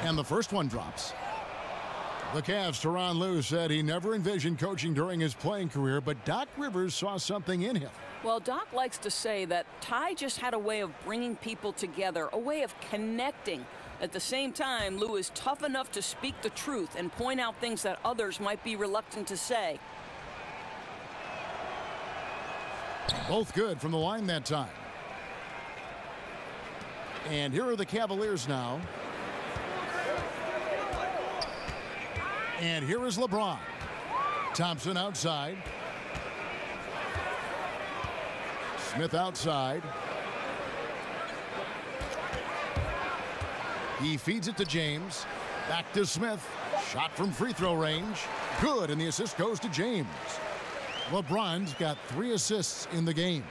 And the first one drops. The Cavs' Tyronn Lue said he never envisioned coaching during his playing career, but Doc Rivers saw something in him.
Well, Doc likes to say that Ty just had a way of bringing people together, a way of connecting. At the same time, Lue is tough enough to speak the truth and point out things that others might be reluctant to say.
Both good from the line that time. And here are the Cavaliers now. And here is LeBron. Thompson outside. Smith outside. He feeds it to James. Back to Smith. Shot from free throw range. Good, and the assist goes to James. LeBron's got 3 assists in the game.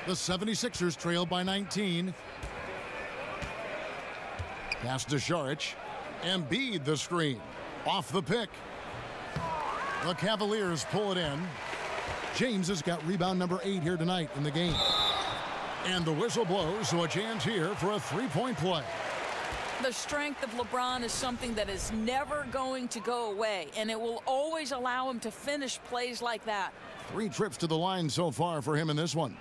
The 76ers trail by 19. Pass to Saric. Embiid the screen. Off the pick. The Cavaliers pull it in. James has got rebound number 8 here tonight in the game. And the whistle blows, so a chance here for a 3-point play.
The strength of LeBron is something that is never going to go away, and it will always allow him to finish plays like that.
3 trips to the line so far for him in this one.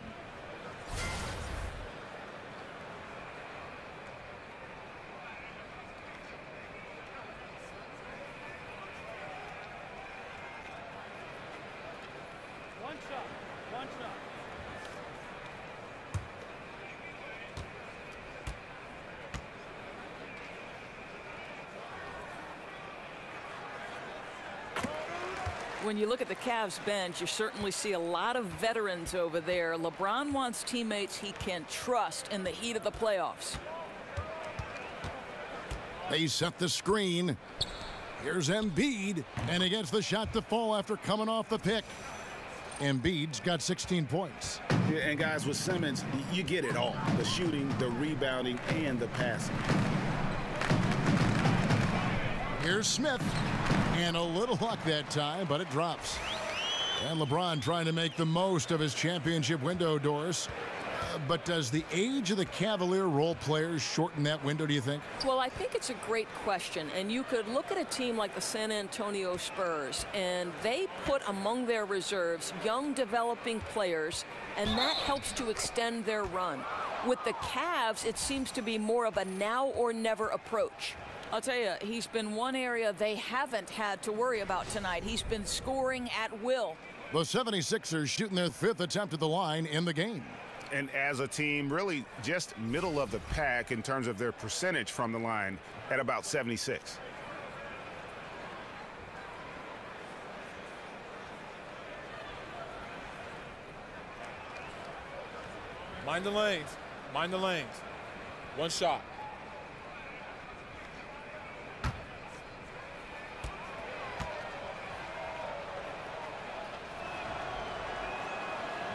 When you look at the Cavs bench, you certainly see a lot of veterans over there. LeBron wants teammates he can trust in the heat of the playoffs.
They set the screen. Here's Embiid, and he gets the shot to fall after coming off the pick. Embiid's got 16 points.
Yeah, and guys, with Simmons, you get it all. The shooting, the rebounding, and the passing.
Here's Smith. And a little luck that time, but it drops. And LeBron trying to make the most of his championship window, Doris. But does the age of the Cavalier role players shorten that window, do you think?
Well, I think it's a great question. And you could look at a team like the San Antonio Spurs, and they put among their reserves young developing players, and that helps to extend their run. With the Cavs, it seems to be more of a now or never approach. I'll tell you, he's been one area they haven't had to worry about tonight. He's been scoring at will.
The 76ers shooting their 5th attempt at the line in the game.
And as a team, really just middle of the pack in terms of their percentage from the line at about 76.
Mind the lanes. Mind the lanes. 1 shot.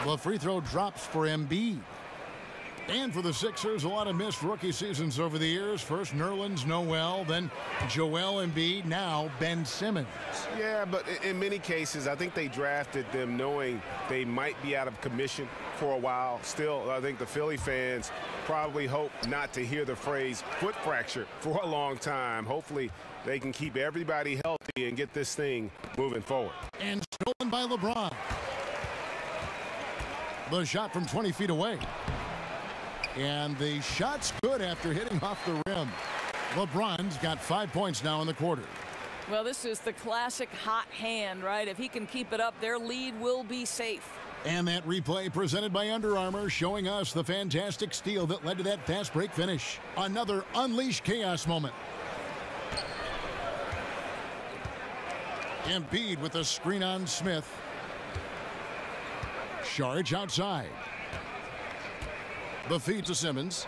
The free throw drops for Embiid. And for the Sixers, a lot of missed rookie seasons over the years. First Nerlens Noel, then Joel Embiid, now Ben Simmons.
Yeah, but in many cases, I think they drafted them knowing they might be out of commission for a while. Still, I think the Philly fans probably hope not to hear the phrase foot fracture for a long time. Hopefully, they can keep everybody healthy and get this thing moving forward.
And stolen by LeBron. The shot from 20 feet away. And the shot's good after hitting off the rim. LeBron's got 5 points now in the quarter.
Well, this is the classic hot hand, right? If he can keep it up, their lead will be safe.
And that replay presented by Under Armour, showing us the fantastic steal that led to that fast break finish. Another unleashed chaos moment. Embiid with a screen on Smith. Saric outside. The feed to Simmons.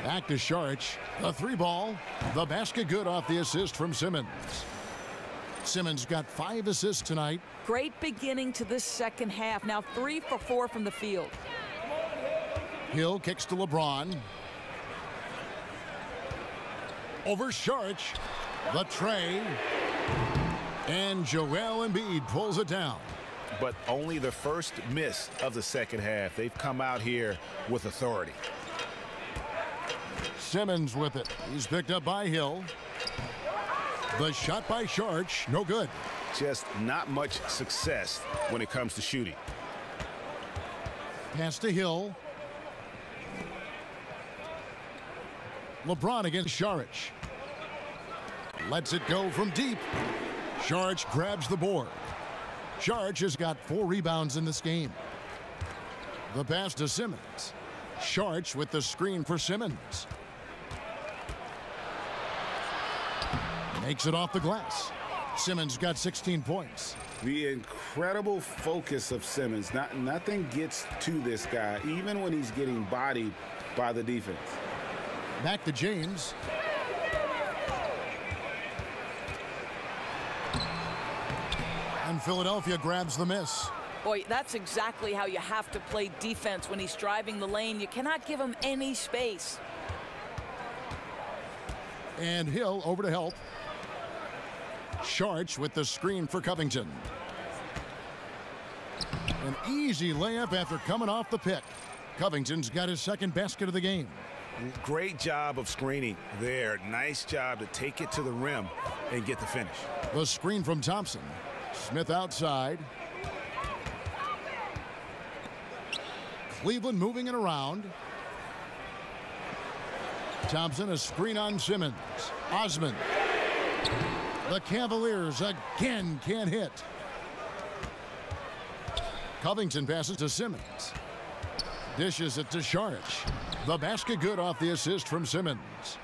Back to Saric. The three ball. The basket good off the assist from Simmons. Simmons got 5 assists tonight.
Great beginning to this second half. Now 3 for 4 from the field.
Hill kicks to LeBron. Over Saric. The tray. And Joel Embiid pulls it down.
But only the first miss of the second half. They've come out here with authority.
Simmons with it. He's picked up by Hill. The shot by Saric, no good.
Just not much success when it comes to shooting.
Pass to Hill. LeBron against Saric. Lets it go from deep. Saric grabs the board. Saric has got 4 rebounds in this game. The pass to Simmons. Saric with the screen for Simmons. Makes it off the glass. Simmons got 16 points.
The incredible focus of Simmons. Nothing gets to this guy, even when he's getting bodied by the defense.
Back to James. And Philadelphia grabs the miss.
Boy, that's exactly how you have to play defense when he's driving the lane. You cannot give him any space.
And Hill over to help. Saric with the screen for Covington. An easy layup after coming off the pick. Covington's got his second basket of the game.
Great job of screening there. Nice job to take it to the rim and get the finish.
The screen from Thompson. Smith outside. Cleveland moving it around. Thompson, a screen on Simmons. Osman. The Cavaliers again can't hit. Covington passes to Simmons. Dishes it to Saric. The basket good off the assist from Simmons.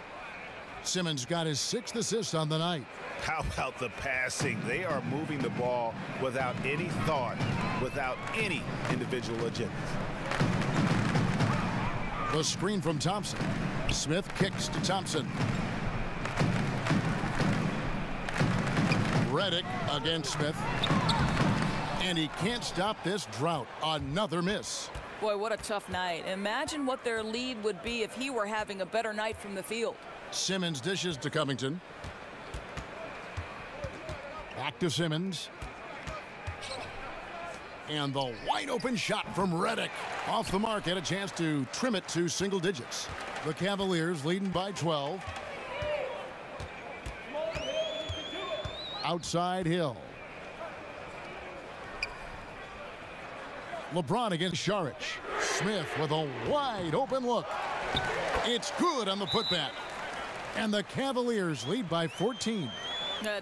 Simmons got his 6th assist on the night.
How about the passing? They are moving the ball without any thought, without any individual agenda.
The screen from Thompson. Smith kicks to Thompson. Redick against Smith. And he can't stop this drought. Another miss.
Boy, what a tough night. Imagine what their lead would be if he were having a better night from the field.
Simmons dishes to Covington. Back to Simmons. And the wide open shot from Redick. Off the mark, had a chance to trim it to single digits. The Cavaliers leading by 12. Outside Hill. LeBron against Saric. Smith with a wide open look. It's good on the putback. And the Cavaliers lead by 14.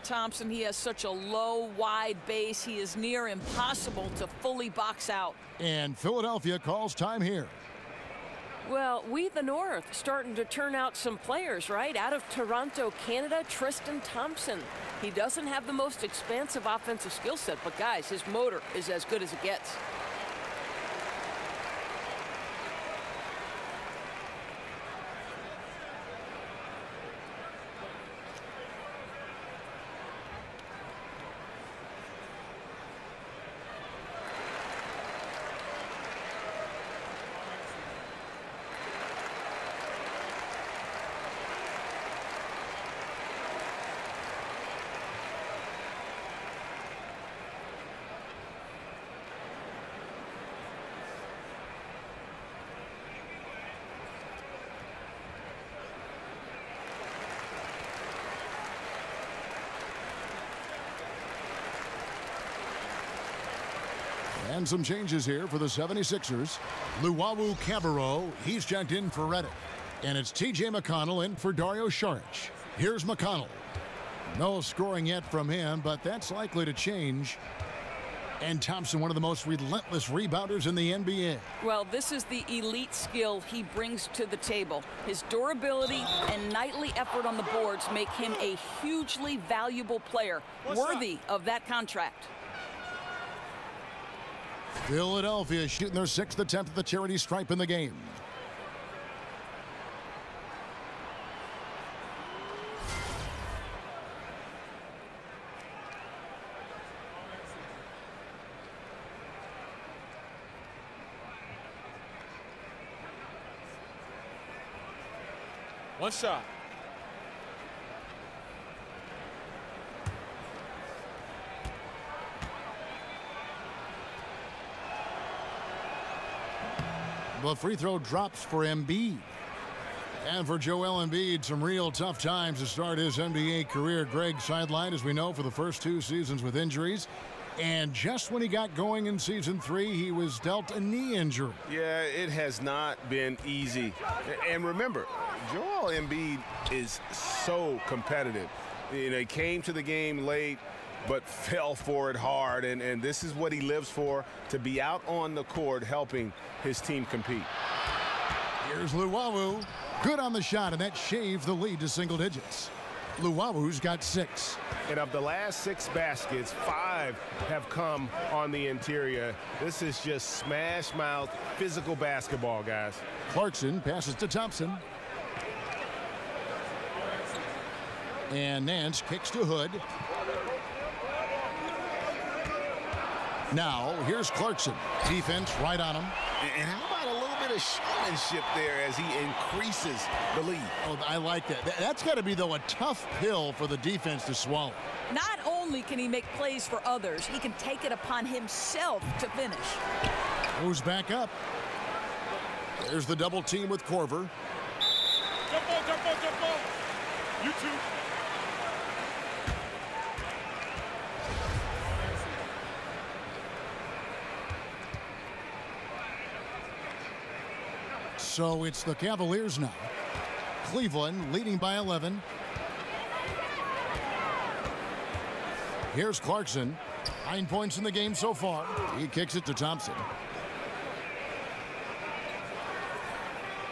Thompson, he has such a low, wide base. He is near impossible to fully box out.
And Philadelphia calls time here.
Well, we the North starting to turn out some players, right? Out of Toronto, Canada, Tristan Thompson. He doesn't have the most expansive offensive skill set, but guys, his motor is as good as it gets.
And some changes here for the 76ers. Luwawu Cabarro, he's checked in for Redick. And it's T.J. McConnell in for Dario Saric. Here's McConnell. No scoring yet from him, but that's likely to change. And Thompson, one of the most relentless rebounders in the NBA.
Well, this is the elite skill he brings to the table. His durability and nightly effort on the boards make him a hugely valuable player, worthy of that contract.
Philadelphia shooting their 6th attempt at the charity stripe in the game.
One shot.
The free throw drops for Embiid. And for Joel Embiid, some real tough times to start his NBA career. Greg sidelined, as we know, for the first 2 seasons with injuries. And just when he got going in season 3, he was dealt a knee injury.
Yeah, it has not been easy. And remember, Joel Embiid is so competitive. You know, he came to the game late, but fell for it hard. And this is what he lives for, to be out on the court helping his team compete.
Here's Luwawu. Good on the shot, and that shaves the lead to single digits. Luwawu's got 6.
And of the last 6 baskets, 5 have come on the interior. This is just smash mouth physical basketball, guys.
Clarkson passes to Thompson. And Nance kicks to Hood. Now, here's Clarkson. Defense right on him.
And how about a little bit of showmanship there as he increases the lead?
Oh, I like that. That's got to be, though, a tough pill for the defense to swallow.
Not only can he make plays for others, he can take it upon himself to finish.
Moves back up. There's the double team with Korver.
Jump ball, jump ball, jump ball. You two.
So it's the Cavaliers now. Cleveland leading by 11. Here's Clarkson. 9 points in the game so far. He kicks it to Thompson.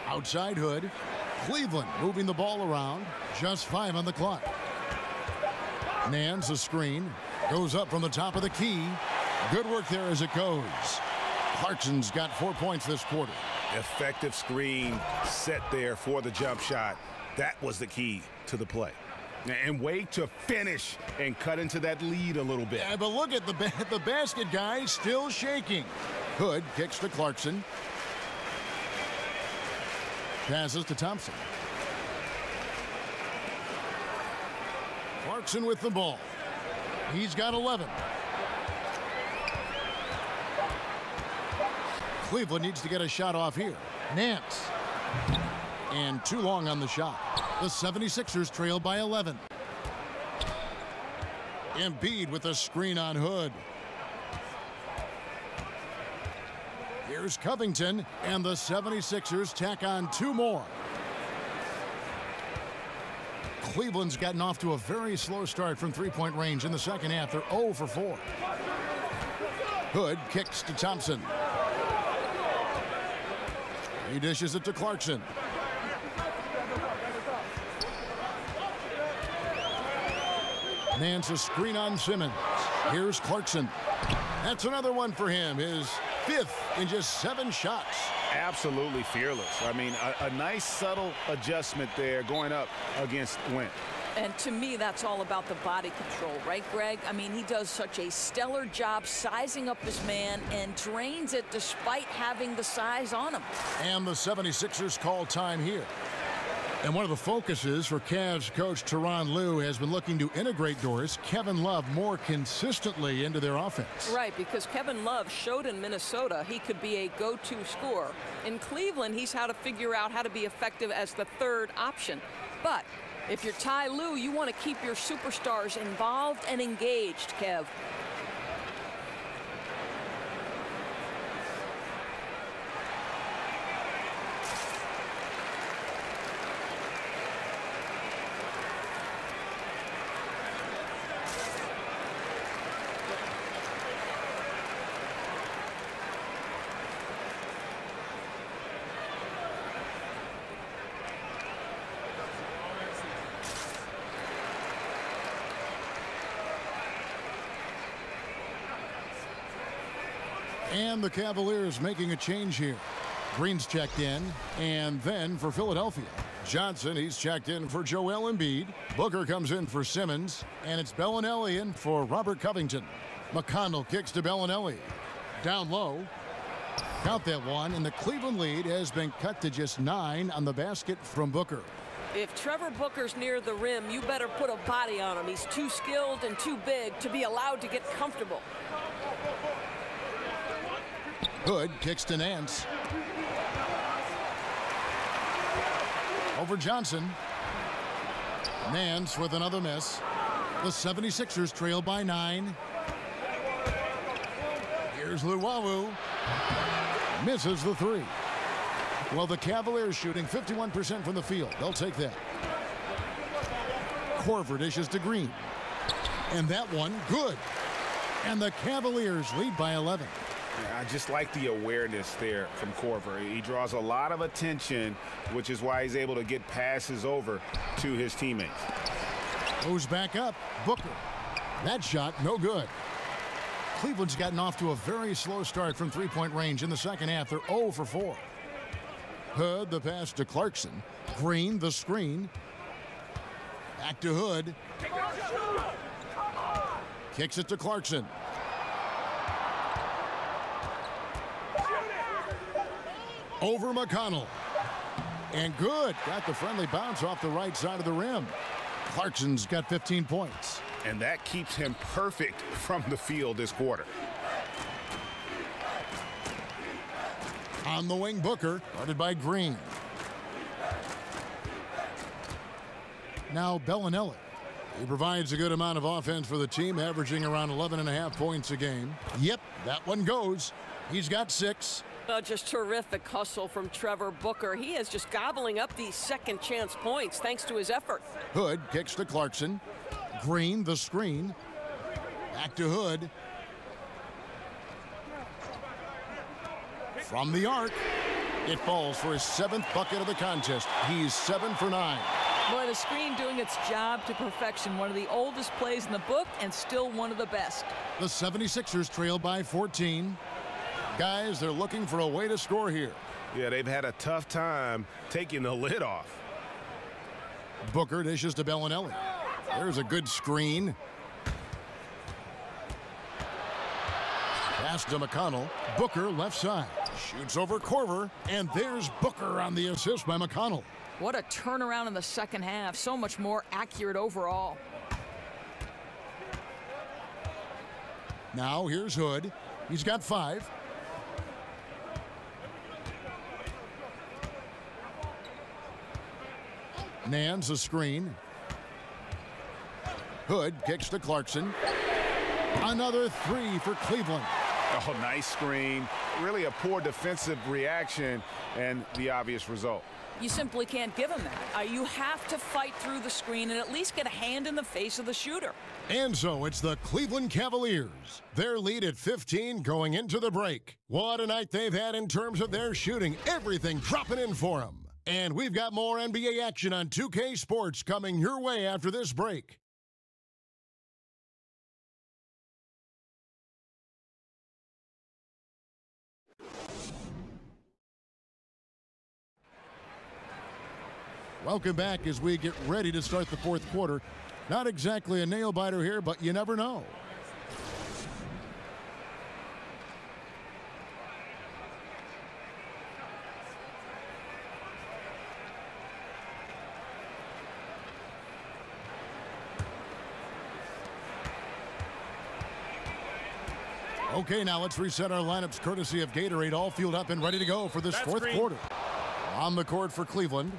Outside Hood. Cleveland moving the ball around. Just 5 on the clock. Nance a screen. Goes up from the top of the key. Good work there as it goes. Clarkson's got 4 points this quarter.
Effective screen set there for the jump shot. That was the key to the play. And wait to finish and cut into that lead a little bit.
Yeah, but look at the basket guy still shaking. Hood kicks to Clarkson. Passes to Thompson. Clarkson with the ball. He's got 11. Cleveland needs to get a shot off here. Nance. And too long on the shot. The 76ers trail by 11. Embiid with a screen on Hood. Here's Covington, and the 76ers tack on 2 more. Cleveland's gotten off to a very slow start from three-point range in the second half. They're 0 for 4. Hood kicks to Thompson. He dishes it to Clarkson. Nance a screen on Simmons. Here's Clarkson. That's another one for him. His 5th in just 7 shots.
Absolutely fearless. I mean, a nice subtle adjustment there going up against Wentz.
And to me, that's all about the body control, right, Greg? I mean, he does such a stellar job sizing up his man and drains it despite having the size on him.
And the 76ers call time here. And one of the focuses for Cavs coach Tyronn Lue has been looking to integrate Doris, Kevin Love, more consistently into their offense.
Right, because Kevin Love showed in Minnesota he could be a go-to scorer. In Cleveland, he's had to figure out how to be effective as the 3rd option. But if you're Ty Lue, you want to keep your superstars involved and engaged, Kev.
And the Cavaliers making a change here. Green's checked in, and then for Philadelphia, Johnson, he's checked in for Joel Embiid. Booker comes in for Simmons, and it's Bellinelli in for Robert Covington. McConnell kicks to Bellinelli. Down low. Count that one, and the Cleveland lead has been cut to just 9 on the basket from Booker.
If Trevor Booker's near the rim, you better put a body on him. He's too skilled and too big to be allowed to get comfortable.
Hood kicks to Nance. Over Johnson. Nance with another miss. The 76ers trail by 9. Here's Luwawu. Misses the 3. Well, the Cavaliers shooting 51% from the field. They'll take that. Korver dishes to Green. And that one, good. And the Cavaliers lead by 11.
Yeah, I just like the awareness there from Korver. He draws a lot of attention, which is why he's able to get passes over to his teammates.
Goes back up. Booker. That shot, no good. Cleveland's gotten off to a very slow start from three-point range in the second half. They're 0 for 4. Hood, the pass to Clarkson. Green, the screen. Back to Hood. Kicks it to Clarkson. Over McConnell. And good. Got the friendly bounce off the right side of the rim. Clarkson's got 15 points.
And that keeps him perfect from the field this quarter.
On the wing, Booker, guarded by Green. Now Bellinelli. He provides a good amount of offense for the team, averaging around 11.5 points a game. Yep, that one goes. He's got 6.
Just terrific hustle from Trevor Booker. He is just gobbling up these second chance points thanks to his effort.
Hood kicks to Clarkson. Green, the screen. Back to Hood. From the arc. It falls for his 7th bucket of the contest. He's 7 for 9.
Boy, the screen doing its job to perfection. One of the oldest plays in the book and still one of the best.
The 76ers trail by 14. Guys, they're looking for a way to score here.
Yeah, they've had a tough time taking the lid off.
Booker dishes to Bellinelli. There's a good screen. Pass to McConnell. Booker left side. Shoots over Korver. And there's Booker on the assist by McConnell.
What a turnaround in the second half. So much more accurate overall.
Now here's Hood. He's got 5. Nance a screen. Hood kicks to Clarkson. Another 3 for Cleveland.
Oh, nice screen. Really a poor defensive reaction and the obvious result.
You simply can't give him that. You have to fight through the screen and at least get a hand in the face of the shooter.
And so it's the Cleveland Cavaliers. Their lead at 15 going into the break. What a night they've had in terms of their shooting. Everything dropping in for them. And we've got more NBA action on 2K Sports coming your way after this break. Welcome back as we get ready to start the fourth quarter. Not exactly a nail-biter here, but you never know. Okay, now let's reset our lineups courtesy of Gatorade, all fueled up and ready to go for this fourth quarter. On the court for Cleveland,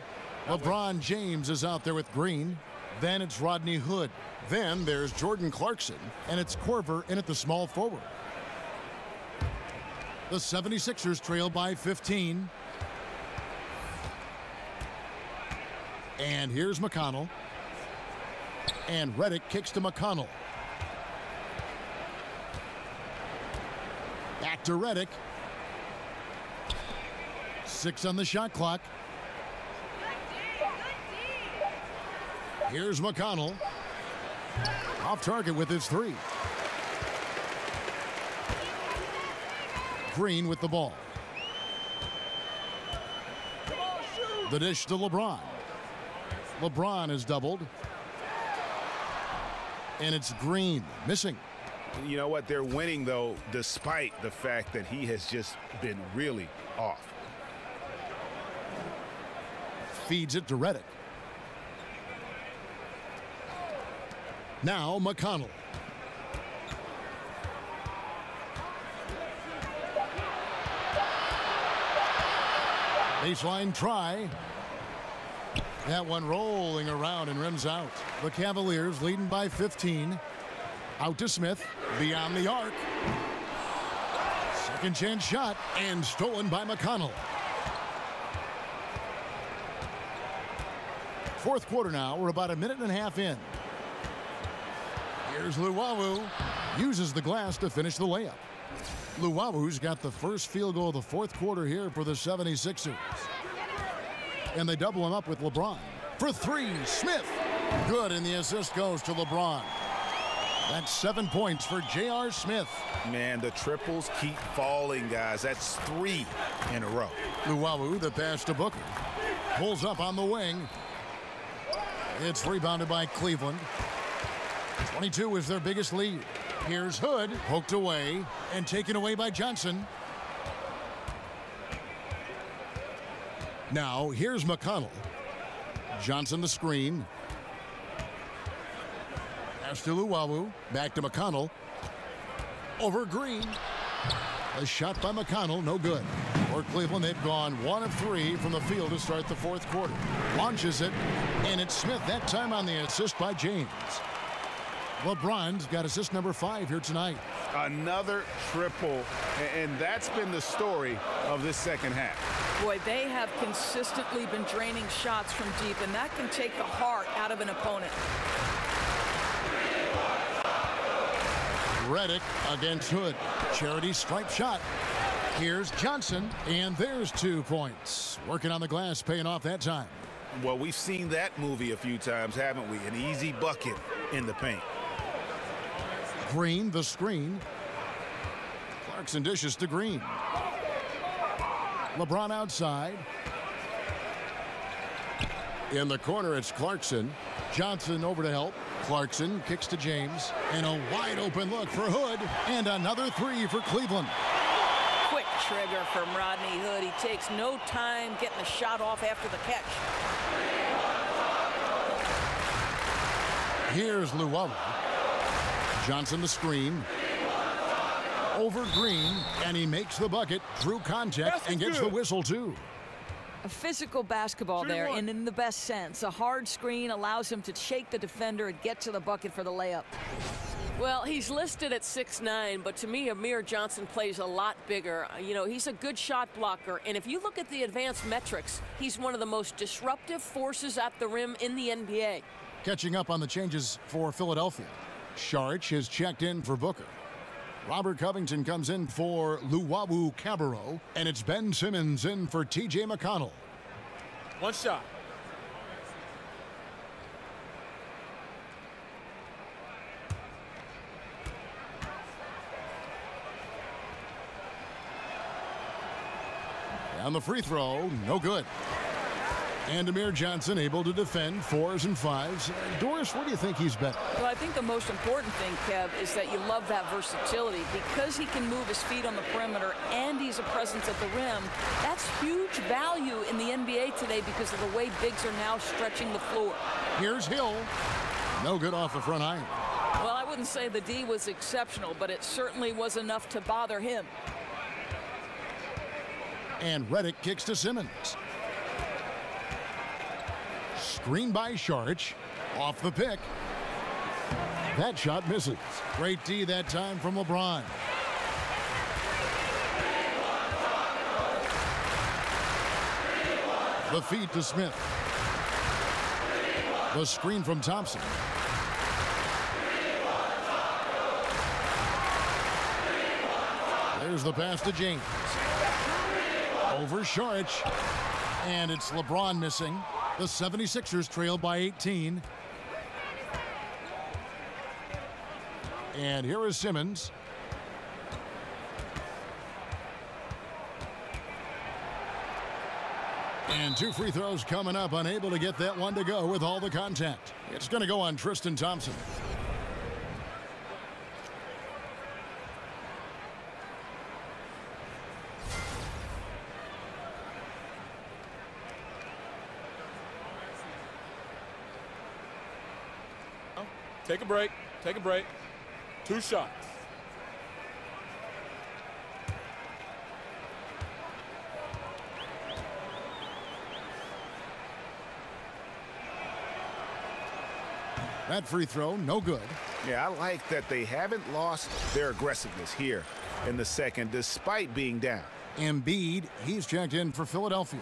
LeBron James is out there with Green. Then it's Rodney Hood. Then there's Jordan Clarkson, and it's Korver in at the small forward. The 76ers trail by 15. And here's McConnell. And Redick kicks to McConnell. Back to Redick. 6 on the shot clock. Here's McConnell. Off target with his 3. Green with the ball. The dish to LeBron. LeBron is doubled. And it's Green missing.
You know what? They're winning, though, despite the fact that he has just been really off.
Feeds it to Redick. Now McConnell. Baseline try. That one rolling around and rims out. The Cavaliers leading by 15. Out to Smith. Beyond the arc. Second chance shot and stolen by McConnell. Fourth quarter now. We're about a minute and a half in. Here's Luwawu. Uses the glass to finish the layup. Luwawu's got the first field goal of the fourth quarter here for the 76ers. And they double him up with LeBron. For three, Smith. Good, and the assist goes to LeBron. That's 7 points for J.R. Smith.
Man, the triples keep falling, guys. That's 3 in a row.
Luwawu, the pass to Booker. Pulls up on the wing. It's rebounded by Cleveland. 22 is their biggest lead. Here's Hood, poked away and taken away by Johnson. Now, here's McConnell. Johnson the screen. Pass to Luwawu. Back to McConnell. Over Green. A shot by McConnell, no good. For Cleveland, they've gone 1 of 3 from the field to start the fourth quarter. Launches it, and it's Smith that time on the assist by James. LeBron's got assist number 5 here tonight.
Another triple, and that's been the story of this second half.
Boy, they have consistently been draining shots from deep, and that can take the heart out of an opponent.
Redick against Hood. Charity stripe shot. Here's Johnson, and there's 2 points. Working on the glass, paying off that time.
Well, we've seen that movie a few times, haven't we? An easy bucket in the paint.
Green, the screen. Clarkson dishes to Green. LeBron outside. In the corner, it's Clarkson. Johnson over to help. Clarkson kicks to James. And a wide open look for Hood. And another 3 for Cleveland.
Quick trigger from Rodney Hood. He takes no time getting the shot off after the catch.
Here's Luwawu. Johnson the screen. Over Green, and he makes the bucket through contact and gets the whistle too.
A physical basketball there, and in the best sense. A hard screen allows him to shake the defender and get to the bucket for the layup.
Well, he's listed at 6'9", but to me, Amir Johnson plays a lot bigger. You know, he's a good shot blocker, and if you look at the advanced metrics, he's one of the most disruptive forces at the rim in the NBA.
Catching up on the changes for Philadelphia. Saric is checked in for Booker. Robert Covington comes in for Luwawu Cabarro, and it's Ben Simmons in for T.J. McConnell.
1 shot.
And the free throw, no good. And Amir Johnson able to defend 4s and 5s. Doris, what do you think he's better?
Well, I think the most important thing, Kev, is that you love that versatility. Because he can move his feet on the perimeter and he's a presence at the rim, that's huge value in the NBA today because of the way bigs are now stretching the floor.
Here's Hill. No good off the front iron.
Well, I wouldn't say the D was exceptional, but it certainly was enough to bother him.
And Redick kicks to Simmons. Screen by Saric. Off the pick. That shot misses. Great D that time from LeBron. The feed to Smith. The screen from Thompson. There's the pass to James. Over Saric. And it's LeBron missing. The 76ers trail by 18. And here is Simmons. And 2 free throws coming up, unable to get that one to go with all the contact. It's going to go on Tristan Thompson.
Take a break. Take a break. 2 shots.
That free throw, no good.
Yeah, I like that they haven't lost their aggressiveness here in the second, despite being down.
Embiid, he's checked in for Philadelphia.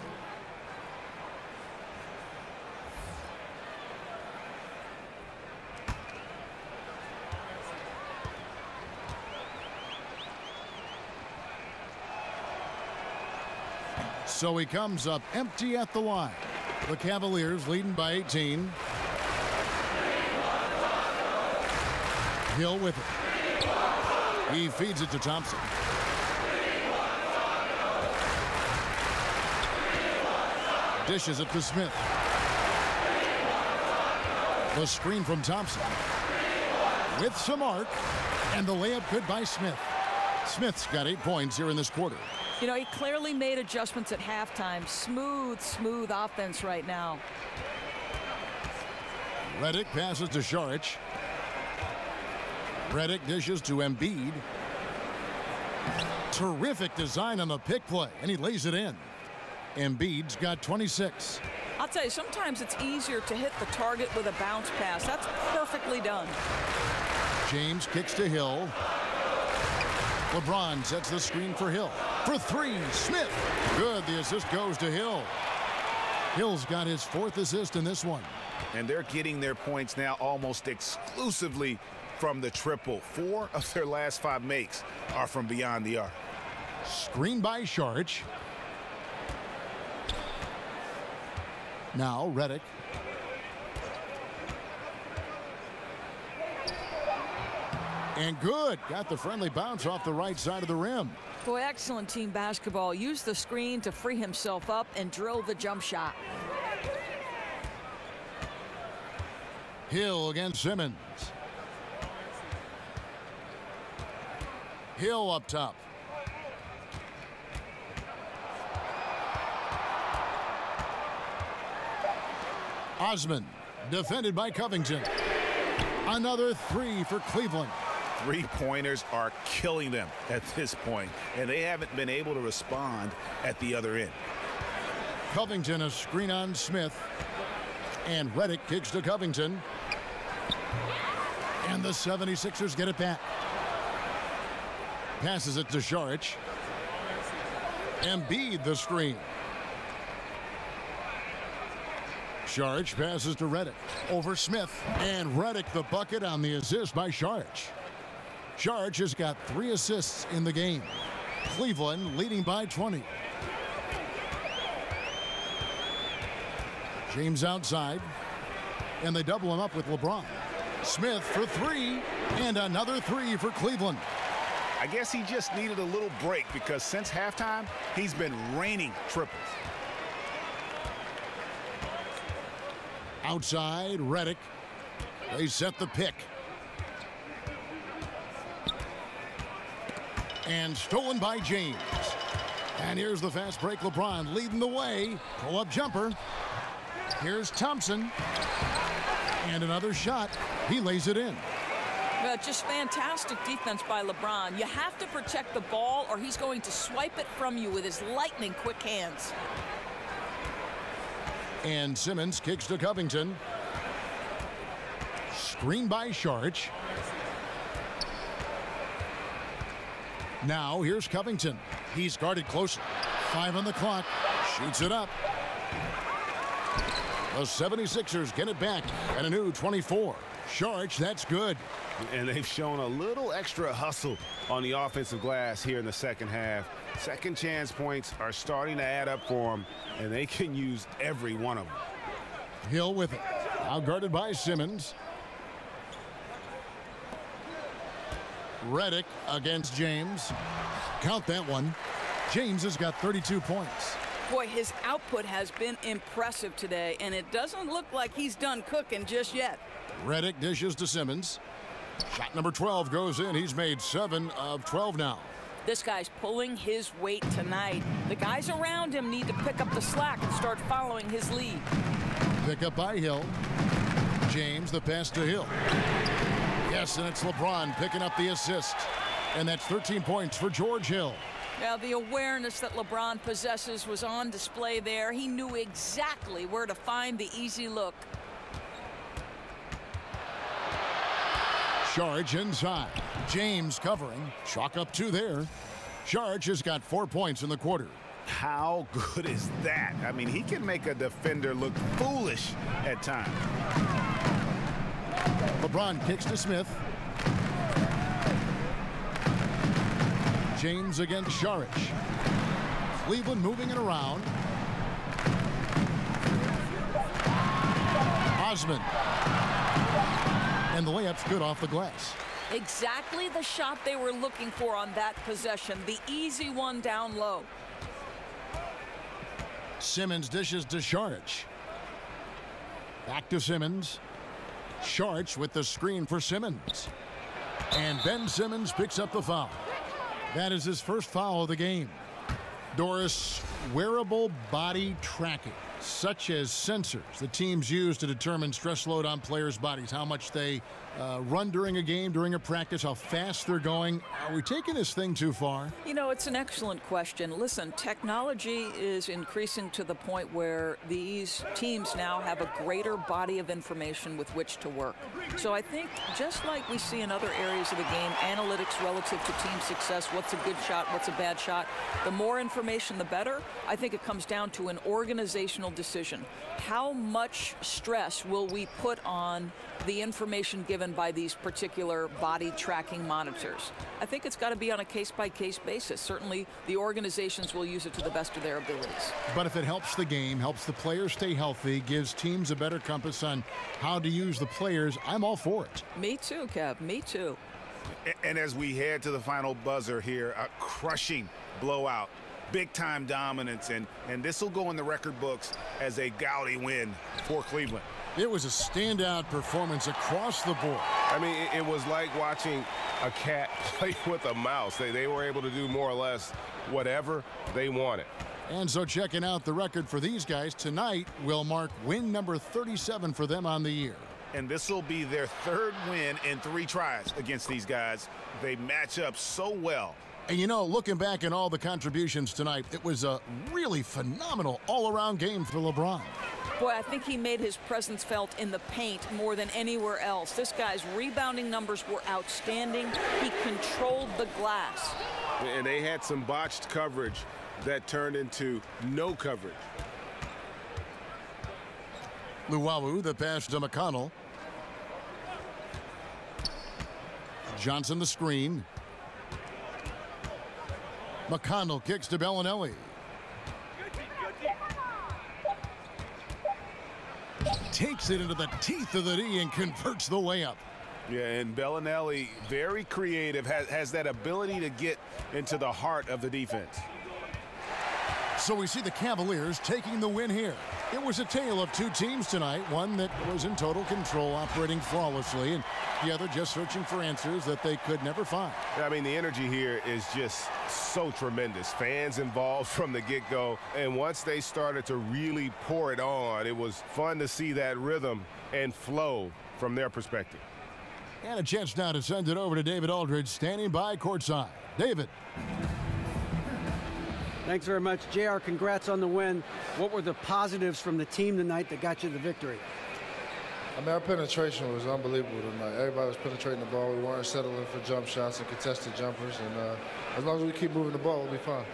So he comes up empty at the line. The Cavaliers leading by 18. Hill with it. He feeds it to Thompson. Dishes it to Smith. The screen from Thompson. With some arc. And the layup good by Smith. Smith's got 8 points here in this quarter.
You know, he clearly made adjustments at halftime. Smooth offense right now.
Redick passes to Šarić. Redick dishes to Embiid. Terrific design on the pick play, and he lays it in. Embiid's got 26.
I'll tell you, sometimes it's easier to hit the target with a bounce pass. That's perfectly done.
James kicks to Hill. LeBron sets the screen for Hill. For 3, Smith. Good, the assist goes to Hill. Hill's got his 4th assist in this one.
And they're getting their points now almost exclusively from the triple. 4 of their last 5 makes are from beyond the arc.
Screen by Šarić. Now Redick. And good. Got the friendly bounce off the right side of the rim.
Boy, excellent team basketball. Used the screen to free himself up and drill the jump shot.
Hill against Simmons. Hill up top. Osman defended by Covington. Another 3 for Cleveland.
3-pointers are killing them at this point, and they haven't been able to respond at the other end.
Covington a screen on Smith. And Redick kicks to Covington. And the 76ers get it back. Passes it to Šarić. Embiid the screen. Šarić passes to Redick. Over Smith. And Redick the bucket on the assist by Šarić. Šarić has got 3 assists in the game. Cleveland leading by 20. James outside. And they double him up with LeBron. Smith for 3. And another 3 for Cleveland.
I guess he just needed a little break because since halftime, he's been raining triples.
Outside, Redick. They set the pick. And stolen by James. And here's the fast break. LeBron leading the way. Pull-up jumper. Here's Thompson. And another shot. He lays it in.
Just fantastic defense by LeBron. You have to protect the ball or he's going to swipe it from you with his lightning quick hands.
And Simmons kicks to Covington. Screen by Šarić. Now here's Covington. He's guarded closely. 5 on the clock. Shoots it up. The 76ers get it back and a new 24. Šarić, that's good.
And they've shown a little extra hustle on the offensive glass here in the second half. Second chance points are starting to add up for them, and they can use every one of them.
Hill with it. Now guarded by Simmons. Redick against James. Count that one. James has got 32 points.
Boy, his output has been impressive today, and it doesn't look like he's done cooking just yet.
Redick dishes to Simmons. Shot number 12 goes in. He's made 7 of 12 now.
This guy's pulling his weight tonight. The guys around him need to pick up the slack and start following his lead.
Pick up by Hill. James, the pass to Hill. Yes, and it's LeBron picking up the assist. And that's 13 points for George Hill.
Now, the awareness that LeBron possesses was on display there. He knew exactly where to find the easy look.
Saric inside. James covering. Chalk up 2 there. Saric has got 4 points in the quarter.
How good is that? I mean, he can make a defender look foolish at times.
LeBron kicks to Smith. James against Saric. Cleveland moving it around. Osman. And the layup's good off the glass.
Exactly the shot they were looking for on that possession. The easy one down low.
Simmons dishes to Saric. Back to Simmons. Saric with the screen for Simmons. And Ben Simmons picks up the foul. That is his first foul of the game. Doris, wearable body tracking, such as sensors the teams use to determine stress load on players' bodies, how much they run during a game, during a practice, how fast they're going. Are we taking this thing too far?
You know, it's an excellent question. Listen, technology is increasing to the point where these teams now have a greater body of information with which to work. So I think just like we see in other areas of the game, analytics relative to team success, what's a good shot, what's a bad shot, the more information, the better. I think it comes down to an organizational decision. How much stress will we put on the information given by these particular body tracking monitors? I think it's got to be on a case-by-case basis. Certainly, the organizations will use it to the best of their abilities.
But if it helps the game, helps the players stay healthy, gives teams a better compass on how to use the players, I'm all for it.
Me too, Kev. Me too.
And as we head to the final buzzer here, a crushing blowout. Big-time dominance, and this will go in the record books as a gaudy win for Cleveland.
It was a standout performance across the board.
I mean, it was like watching a cat play with a mouse. They were able to do more or less whatever they wanted.
And so checking out the record for these guys tonight will mark win number 37 for them on the year.
And this will be their 3rd win in 3 tries against these guys. They match up so well.
And you know, looking back at all the contributions tonight, it was a really phenomenal all-around game for LeBron.
Boy, I think he made his presence felt in the paint more than anywhere else. This guy's rebounding numbers were outstanding. He controlled the glass.
And they had some botched coverage that turned into no coverage.
Luwawu, the pass to McConnell. Johnson the screen. McConnell kicks to Bellinelli. Takes it into the teeth of the D and converts the layup.
Yeah, and Bellinelli, very creative, has that ability to get into the heart of the defense.
So we see the Cavaliers taking the win here. It was a tale of 2 teams tonight, one that was in total control, operating flawlessly, and the other just searching for answers that they could never find.
I mean, the energy here is just so tremendous. Fans involved from the get-go, and once they started to really pour it on, it was fun to see that rhythm and flow from their perspective.
And a chance now to send it over to David Aldridge, standing by courtside. David.
Thanks very much. JR, congrats on the win. What were the positives from the team tonight that got you the victory?
I mean, our penetration was unbelievable tonight. Everybody was penetrating the ball. We weren't settling for jump shots and contested jumpers. And as long as we keep moving the ball, we'll be fine.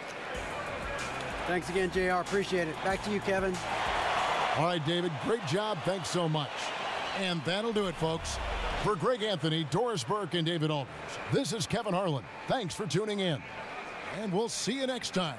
Thanks again, JR. Appreciate it. Back to you, Kevin.
All right, David, great job. Thanks so much. And that'll do it, folks. For Greg Anthony, Doris Burke, and David Aldridge, this is Kevin Harlan. Thanks for tuning in. And we'll see you next time.